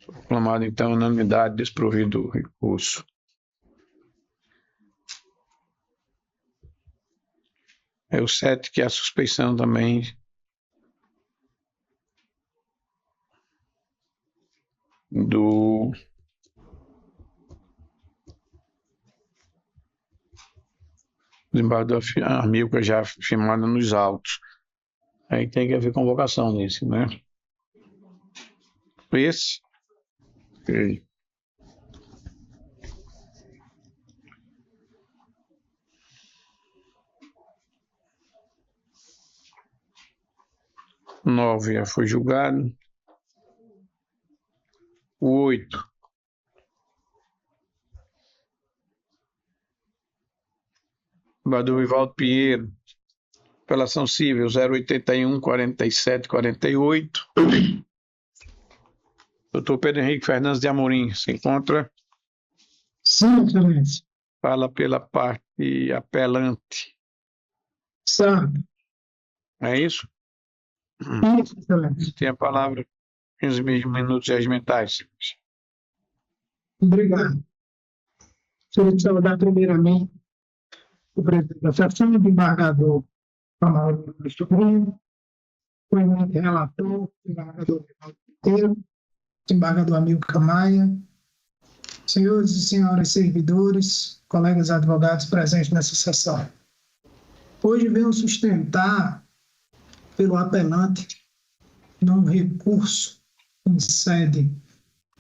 Proclamado, então, unanimidade, desprovido do recurso. É o 7, que é a suspeição também do desembargador Amilcar, já firmado nos autos. Aí tem que haver convocação nesse, né? Esse. Ok. Nove já foi julgado. O 8. Do Vivaldo Pinheiro. Apelação civil 081 47 48. Doutor Pedro Henrique Fernandes de Amorim, se encontra? Sim, excelência. Fala pela parte apelante. Certo. É isso? Isso, excelência. Tem a palavra 15 minutos regimentais. Obrigado. Gostaria de saudar primeiramente o presidente da sessão, o desembargador Amauri Sobrinho, o eminente relator, o desembargador Vivaldo Pinheiro, o desembargador Amilcar Maia, senhores e senhoras servidores, colegas advogados presentes nessa sessão. Hoje venho sustentar pelo apelante num recurso em sede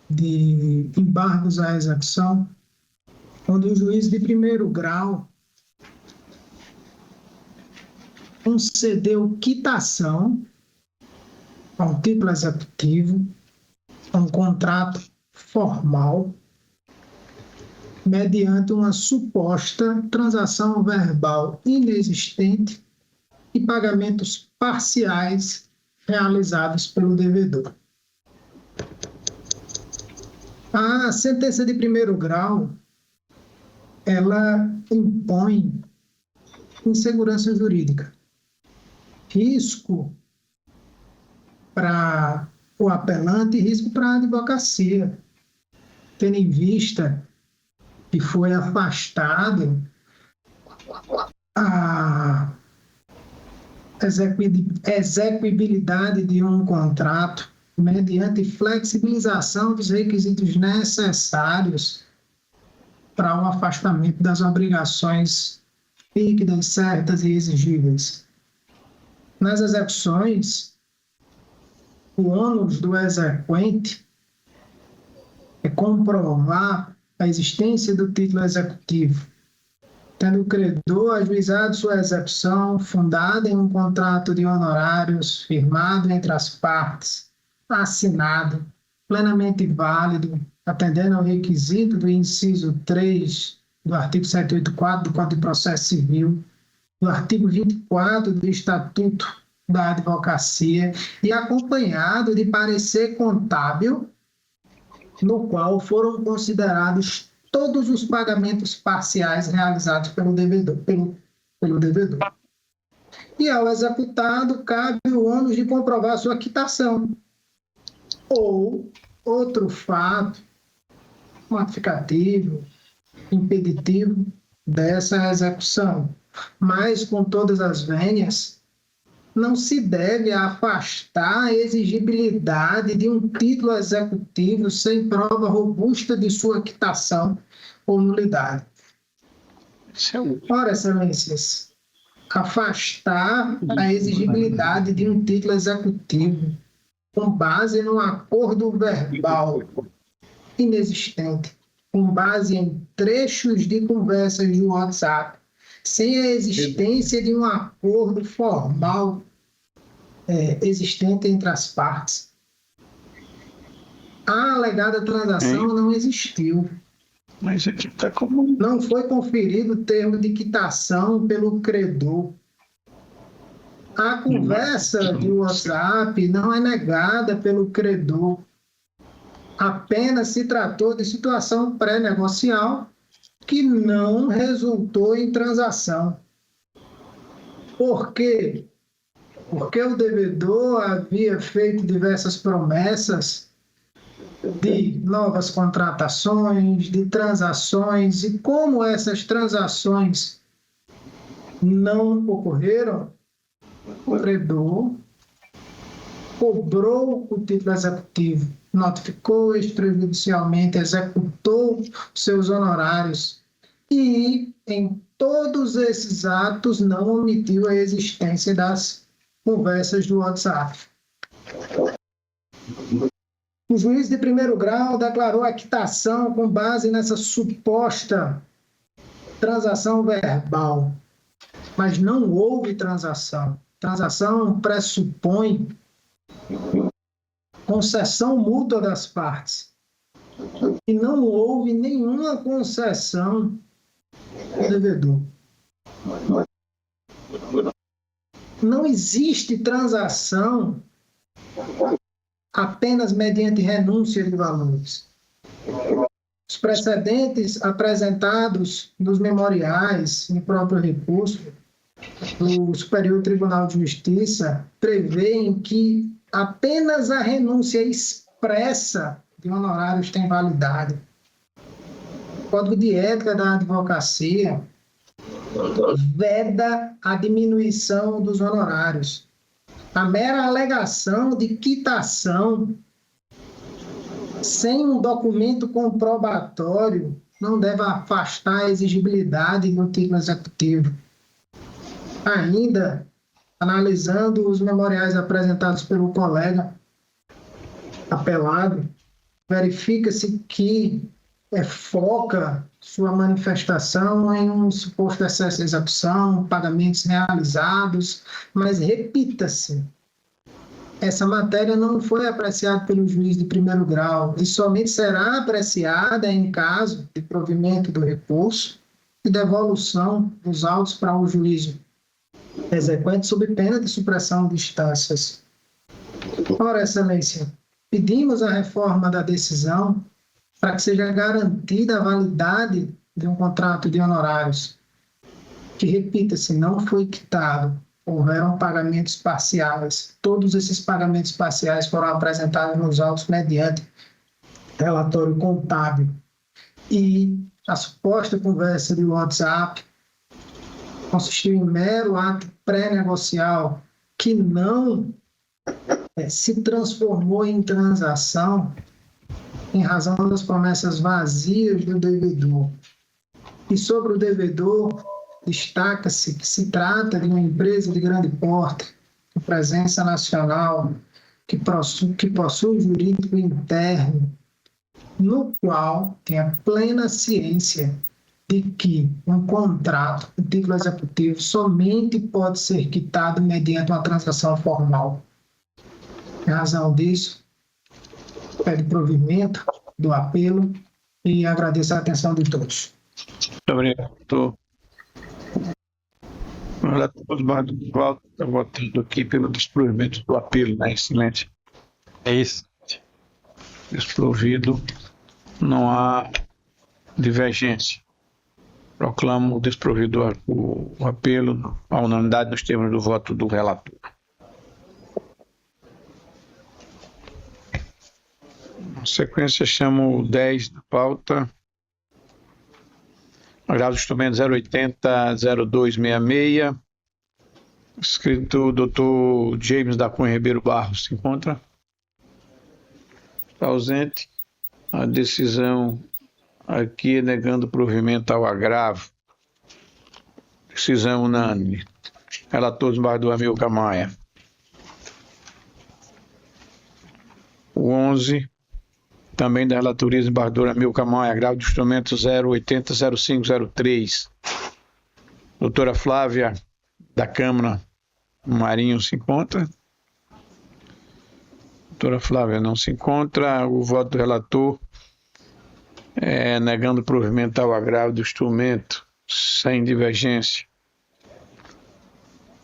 de embargos à execução, onde o juiz de primeiro grau concedeu quitação a um título executivo, a um contrato formal, mediante uma suposta transação verbal inexistente e pagamentos parciais realizados pelo devedor. A sentença de primeiro grau, ela impõe insegurança jurídica, risco para o apelante e risco para a advocacia, tendo em vista que foi afastado a execuibilidade de um contrato mediante flexibilização dos requisitos necessários para o afastamento das obrigações líquidas, certas e exigíveis. Nas execuções, o ônus do exequente é comprovar a existência do título executivo, tendo o credor ajuizado sua execução fundada em um contrato de honorários firmado entre as partes, assinado, plenamente válido, atendendo ao requisito do inciso 3 do artigo 784 do Código de Processo Civil, do artigo 24 do Estatuto da Advocacia e acompanhado de parecer contábil, no qual foram considerados todos os pagamentos parciais realizados pelo devedor. E ao executado, cabe o ônus de comprovar sua quitação. Ou outro fato modificativo, impeditivo dessa execução. Mas, com todas as vênias, não se deve afastar a exigibilidade de um título executivo sem prova robusta de sua quitação ou nulidade. Ora, excelências, afastar a exigibilidade de um título executivo com base num acordo verbal inexistente, com base em trechos de conversas de WhatsApp, sem a existência de um acordo formal existente entre as partes. A alegada transação não existiu. Mas aqui está como... Não foi conferido o termo de quitação pelo credor. A conversa de WhatsApp não é negada pelo credor. Apenas se tratou de situação pré-negocial que não resultou em transação. Por quê? Porque o devedor havia feito diversas promessas de novas contratações, de transações, e como essas transações não ocorreram, o credor cobrou o título executivo, notificou extrajudicialmente, executou seus honorários e, em todos esses atos, não omitiu a existência das conversas do WhatsApp. O juiz de primeiro grau declarou a quitação com base nessa suposta transação verbal, mas não houve transação. Transação pressupõe concessão mútua das partes. E não houve nenhuma concessão do devedor. Não existe transação apenas mediante renúncia de valores. Os precedentes apresentados nos memoriais, no próprio recurso, do Superior Tribunal de Justiça, prevêem que apenas a renúncia expressa de honorários tem validade. O Código de Ética da Advocacia veda a diminuição dos honorários. A mera alegação de quitação sem um documento comprobatório não deve afastar a exigibilidade do título executivo. Ainda, analisando os memoriais apresentados pelo colega apelado, verifica-se que foca sua manifestação em um suposto excesso de execução, pagamentos realizados, mas repita-se, essa matéria não foi apreciada pelo juiz de primeiro grau e somente será apreciada em caso de provimento do recurso e devolução dos autos para o juízo exequente sob pena de supressão de instâncias. Ora, Excelência, pedimos a reforma da decisão para que seja garantida a validade de um contrato de honorários, que, repita-se, não foi quitado, houveram pagamentos parciais. Todos esses pagamentos parciais foram apresentados nos autos mediante relatório contábil. E a suposta conversa de WhatsApp consistiu em mero ato pré-negocial que não se transformou em transação em razão das promessas vazias do devedor. E sobre o devedor, destaca-se que se trata de uma empresa de grande porte, com presença nacional, que possui jurídico interno, no qual tem a plena ciência de que um contrato, um título executivo, somente pode ser quitado mediante uma transação formal. Em razão disso, pede provimento do apelo e agradeço a atenção de todos. Muito obrigado. O relator Osmar Vivaldo está votando aqui pelo desprovimento do apelo, né? Excelente. É isso. Desprovido, não há divergência. Proclamo desprovido o apelo à unanimidade nos termos do voto do relator. Na sequência, chamo o 10 da pauta. Agravo do instrumento 080-0266. Escrito o Dr. James da Cunha Ribeiro Barros. Se encontra? Está ausente. A decisão aqui é negando provimento ao agravo. Decisão unânime. Relator Desembargador Amilcar Maia. O 11, também da relatoria Desembargador Amilcar Maia, agravo do instrumento 080-0503. Doutora Flávia, da Câmara Marinho, se encontra? Doutora Flávia não se encontra. O voto do relator negando provimento ao agravo do instrumento, sem divergência.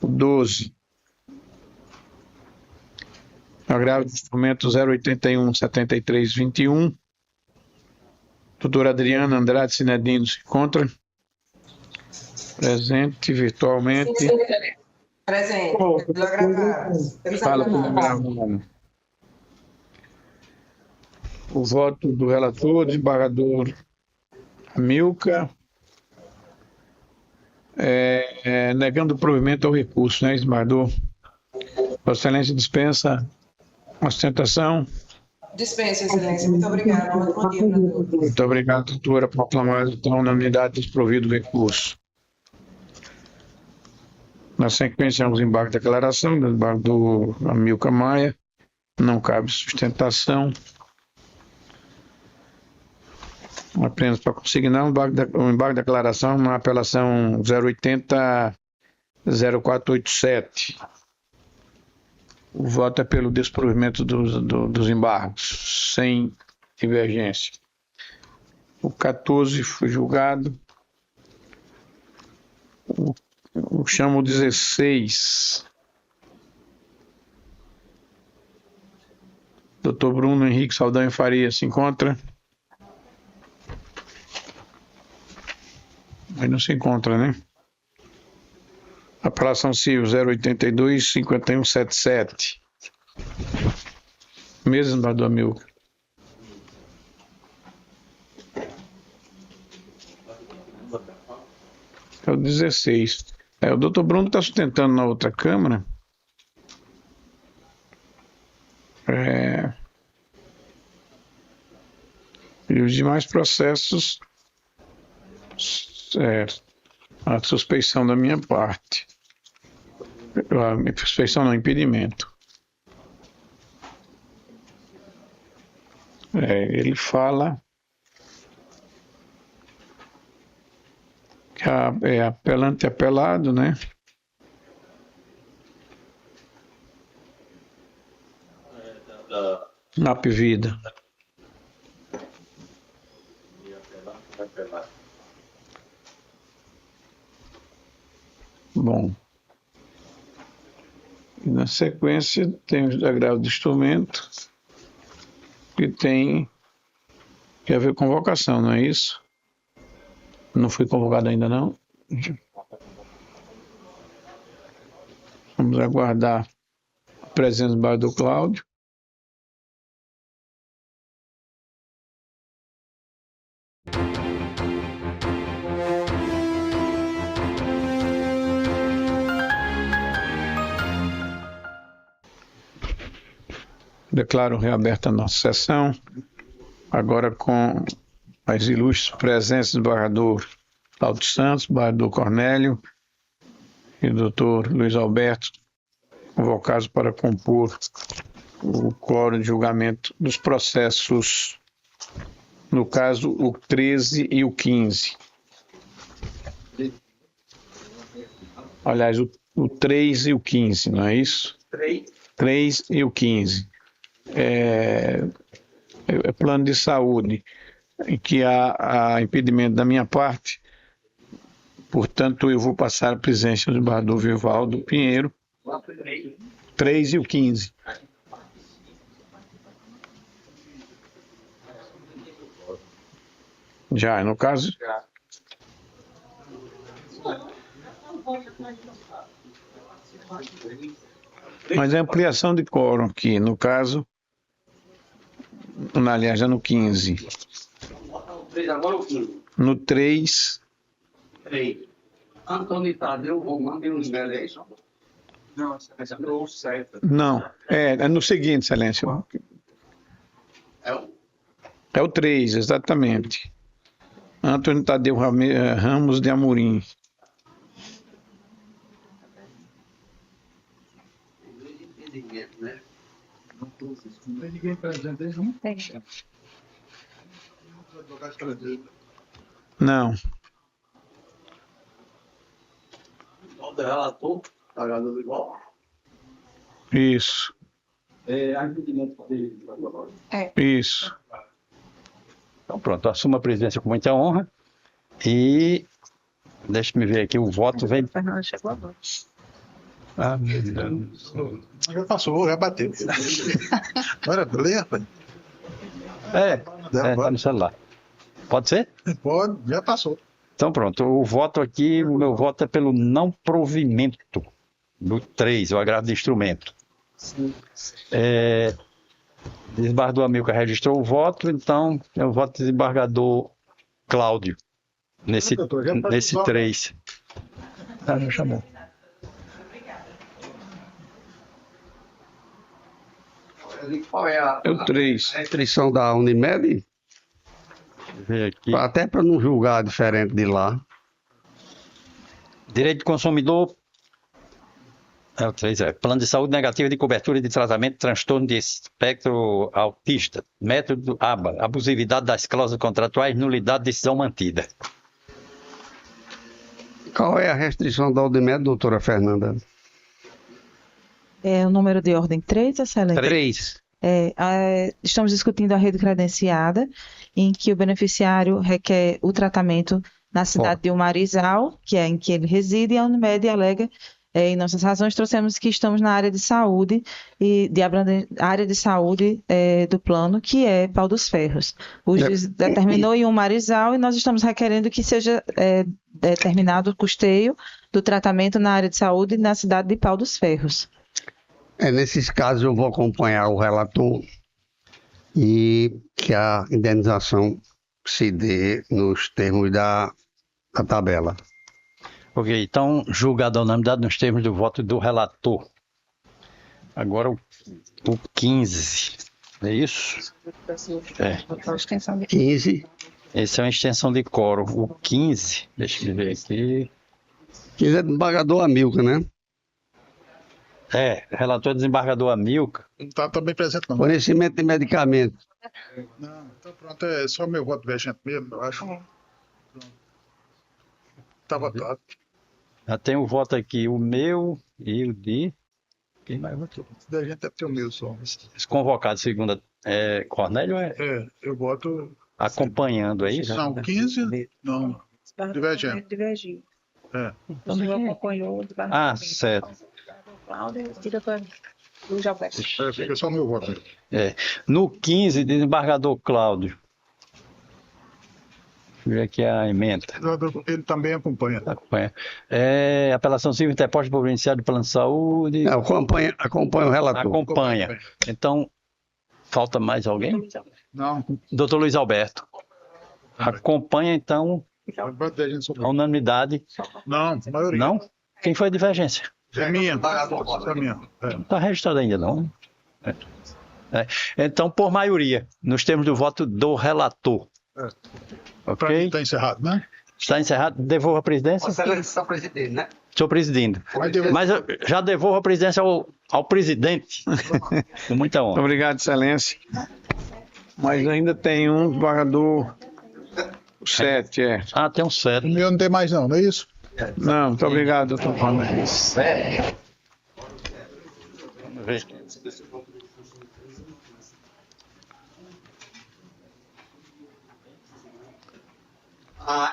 O 12. Agravo do instrumento 081-73-21. Doutora Adriana Andrade Cinedino se encontra? Presente virtualmente. Presente. Pelo agravado. Fala pelo agravado. O voto do relator, desembargador Amilcar, negando provimento ao recurso, né, desembargador? Vossa Excelência dispensa a sustentação. Dispensa, Excelência. Muito obrigada. Bom dia, doutor. Muito obrigado, doutora, por proclamar então na unidade desprovido do recurso. Na sequência, vamos embargo de declaração, do desembargador Amilcar Maia. Não cabe sustentação. Apenas para consignar um embargo de declaração na apelação 080-0487. O voto é pelo desprovimento dos embargos, sem divergência. O 14 foi julgado. Chamo o 16. Doutor Bruno Henrique Saldanha Faria se encontra? Aí não se encontra, né? Apelação civil 082-5177. Mesmo, desembargador Amilcar. É o 16. O doutor Bruno está sustentando na outra Câmara. E os demais processos, a suspeição da minha parte. A suspeição não, impedimento. Ele fala que é apelante e apelado, né? NAP Vida. Bom. E na sequência tem os agravos do instrumento, que tem que haver convocação, não é isso? Não foi convocado ainda, não? Vamos aguardar a presença do Cláudio. Declaro reaberta a nossa sessão, agora com as ilustres presenças do desembargador Cláudio Santos, desembargador Cornélio e do doutor Luiz Alberto, convocados para compor o quórum de julgamento dos processos, no caso, o 13 e o 15. Aliás, o 3 e o 15, não é isso? 3 e o 15. Plano de saúde, em que há impedimento da minha parte, portanto, eu vou passar a presença do desembargador Vivaldo Pinheiro. 3 e o 15. Já, no caso. Mas é ampliação de quórum aqui, no caso. Aliás, já no 15. No 3. Antônio Tadeu Romano e os Beleza. Não, é no seguinte, Excelência. É o 3, exatamente. Antônio Tadeu Ramos de Amorim. Ninguém presente, eles não tem. Não. O relator, pagado igual. Isso. Impedimento dele. Isso. Então pronto, eu assumo a presidência com muita honra e deixa-me ver aqui, o voto vem... Fernando chegou agora. Ah, meu Deus. Já passou, já bateu. Agora, beleza? Tá no celular. Pode ser? Pode, já passou. Então pronto, o voto aqui, o meu voto é pelo não provimento do 3, o agravo de instrumento. Desembargador Amilcar registrou o voto, então é o voto do desembargador Cláudio, nesse 3. Não chamou. Qual é a É o 3. restrição da Unimed? Ver aqui. Até para não julgar diferente de lá. Direito do consumidor. É o 3, Plano de saúde negativa de cobertura de tratamento de transtorno de espectro autista. Método ABA. Abusividade das cláusulas contratuais, nulidade de decisão mantida. Qual é a restrição da Unimed, doutora Fernanda? É o número de ordem 3, excelente. 3. Estamos discutindo a rede credenciada, em que o beneficiário requer o tratamento na cidade de Umarizal, que é em que ele reside, e a Unimed alega, em nossas razões, trouxemos que estamos na área de saúde, área de saúde do plano, que é Pau dos Ferros. O juiz determinou em Umarizal e nós estamos requerendo que seja determinado o custeio do tratamento na área de saúde na cidade de Pau dos Ferros. Nesses casos eu vou acompanhar o relator e que a indenização se dê nos termos da tabela. Ok, então, julgado a unanimidade nos termos do voto do relator. Agora o 15, é isso? 15. Esse é uma extensão de quórum. O 15, deixa eu ver aqui. 15 é desembargador Amilcar, né? Relator desembargador Amilcar. Não está também presente, não. Fornecimento de medicamentos. Não, então pronto, é só meu voto vigente mesmo, eu acho. Está votado. Já tem o voto aqui, o meu e o de... Quem mais votou? Da gente é o meu só. Esse convocado, segunda, Cornélio eu voto... acompanhando, é isso? Não, 15, não. Divergiu. Então, O senhor acompanhou o desembargador. Certo. Cláudio, diretor Luiz Alberto. Fica só o meu voto. No 15, desembargador Cláudio. Deixa eu ver aqui a emenda. Ele também acompanha. Apelação civil interposta por beneficiário do plano de saúde. Acompanha o relator. Acompanha. Então, falta mais alguém? Não. Doutor Luiz Alberto. Acompanha, então, a unanimidade. Não, a maioria. Não? Quem foi a divergência? É minha. É minha. Não está registrado ainda, não? Então, por maioria, nos termos do voto do relator. Ok? Está encerrado, né? Está encerrado. Devolvo a presidência. Excelência, presidente, né? Estou presidindo. Mas eu já devolvo a presidência ao presidente. Com muita honra. Obrigado, Excelência. Mas ainda tem um desembargador 7, tem um 7. O meu não tem mais não é isso? Não, muito obrigado, doutor Paulo. Vamos ver.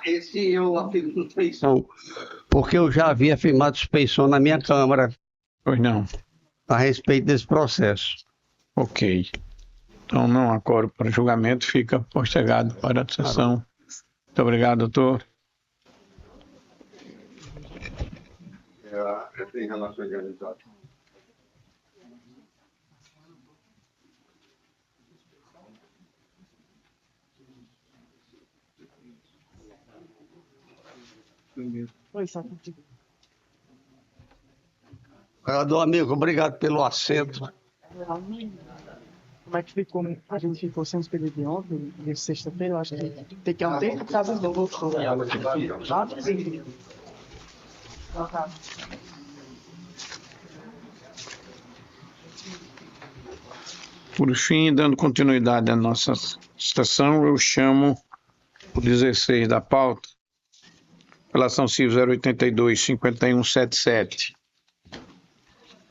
Esse eu afirmo suspeição, porque eu já havia afirmado suspeição na minha Câmara. Pois não. A respeito desse processo. Ok. Então não há quórum para julgamento, fica postergado para a sessão. Muito obrigado, doutor. Em relação a organização. Vereador amigo, obrigado pelo assento. Como é que ficou? A gente ficou sem os pedidos de ontem, de sexta-feira, eu acho que tem que ter casa do gosto. Por fim, dando continuidade à nossa sessão, eu chamo o 16 da pauta, Apelação Civil 082-5177,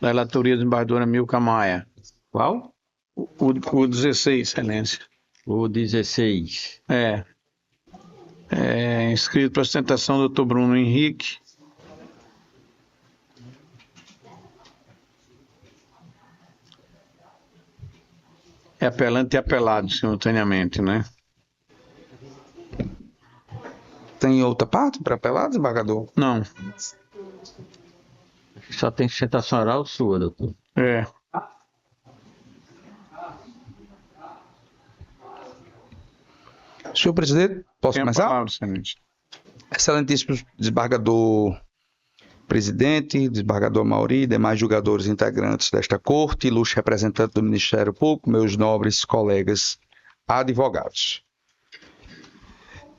da relatoria do desembargador Amilcar Maia. Qual? O 16, Excelência. O 16. Inscrito para sustentação, doutor Bruno Henrique. É apelante e apelado simultaneamente, né? Tem outra parte para apelar, desembargador? Não. Só tem sustentação oral sua, doutor. Senhor presidente, posso começar? Palavra, excelente. Excelentíssimo desembargador presidente, desembargador Amauri e demais julgadores integrantes desta corte, ilustre representante do Ministério Público, meus nobres colegas advogados.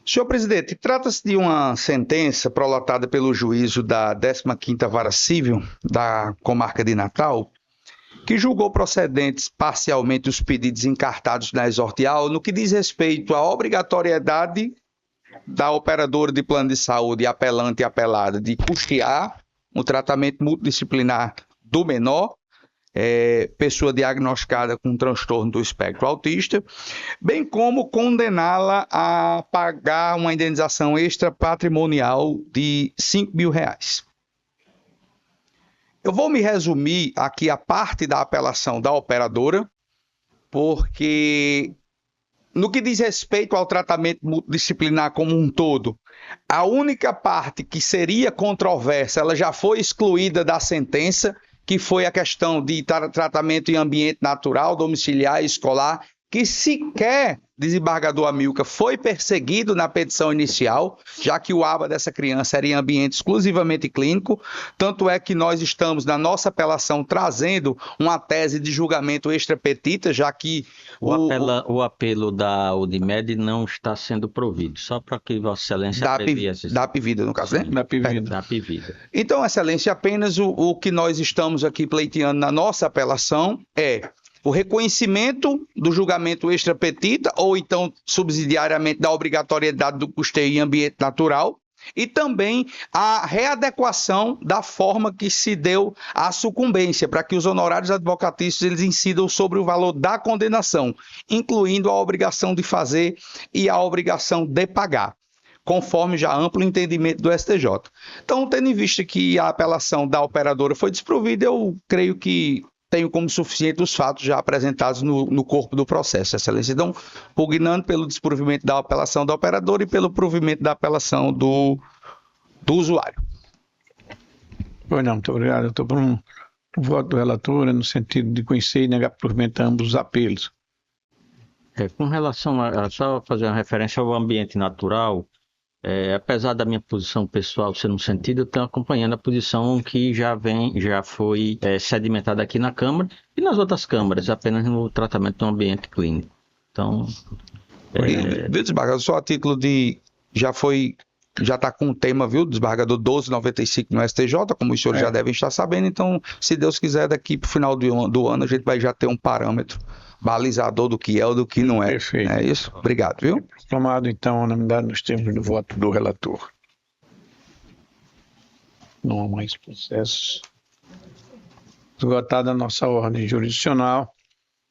Senhor presidente, trata-se de uma sentença prolatada pelo juízo da 15ª Vara Civil da Comarca de Natal, que julgou procedentes parcialmente os pedidos encartados na exordial no que diz respeito à obrigatoriedade da operadora de plano de saúde apelante e apelada de custear o tratamento multidisciplinar do menor, pessoa diagnosticada com transtorno do espectro autista, bem como condená-la a pagar uma indenização extra patrimonial de R$5.000. Eu vou me resumir aqui a parte da apelação da operadora, porque no que diz respeito ao tratamento multidisciplinar como um todo, a única parte que seria controversa, ela já foi excluída da sentença, que foi a questão de tratamento em ambiente natural, domiciliar e escolar, que sequer, desembargador Amilcar, foi perseguido na petição inicial, já que o aba dessa criança era em ambiente exclusivamente clínico. Tanto é que nós estamos, na nossa apelação, trazendo uma tese de julgamento extra petita, já que o apelo da Unimed não está sendo provido, só para que Vossa Excelência da Apivida, no caso, né? Da Apivida. Então, Excelência, apenas o que nós estamos aqui pleiteando na nossa apelação é o reconhecimento do julgamento extra petita, ou então subsidiariamente da obrigatoriedade do custeio em ambiente natural, e também a readequação da forma que se deu a sucumbência, para que os honorários advocatícios eles incidam sobre o valor da condenação, incluindo a obrigação de fazer e a obrigação de pagar, conforme já amplo entendimento do STJ. Então, tendo em vista que a apelação da operadora foi desprovida, eu creio que tenho como suficiente os fatos já apresentados no corpo do processo, Excelência. Então, pugnando pelo desprovimento da apelação da operadora e pelo provimento da apelação do usuário. Pois não, muito obrigado, doutor Bruno. O voto do relator é no sentido de conhecer e negar provimento a ambos os apelos. Com relação a só fazer uma referência ao ambiente natural, apesar da minha posição pessoal ser no sentido, eu estou acompanhando a posição que já foi sedimentada aqui na Câmara e nas outras câmaras, apenas no tratamento do ambiente clínico. Então, desembargador, só a título de já está com o tema, viu, desembargador 1295 no STJ, como os senhores já devem estar sabendo. Então, se Deus quiser, daqui para o final do ano a gente vai já ter um parâmetro balizador do que é ou do que não é. Perfeito. É isso? Obrigado, viu? Proclamado, então, a unanimidade nos termos do voto do relator. Não há mais processos. Esgotada a nossa ordem jurisdicional,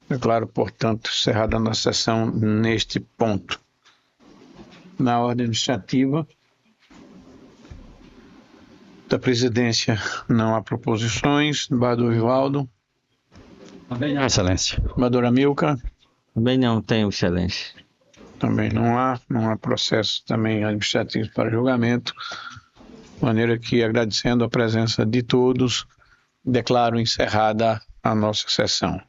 declaro, portanto, encerrada a nossa sessão neste ponto. Na ordem administrativa da presidência não há proposições. Desembargador Vivaldo. Também não, Excelência. Desembargador Amilcar. Também não tenho, Excelência. Também não há processo também administrativo para julgamento, de maneira que, agradecendo a presença de todos, declaro encerrada a nossa sessão.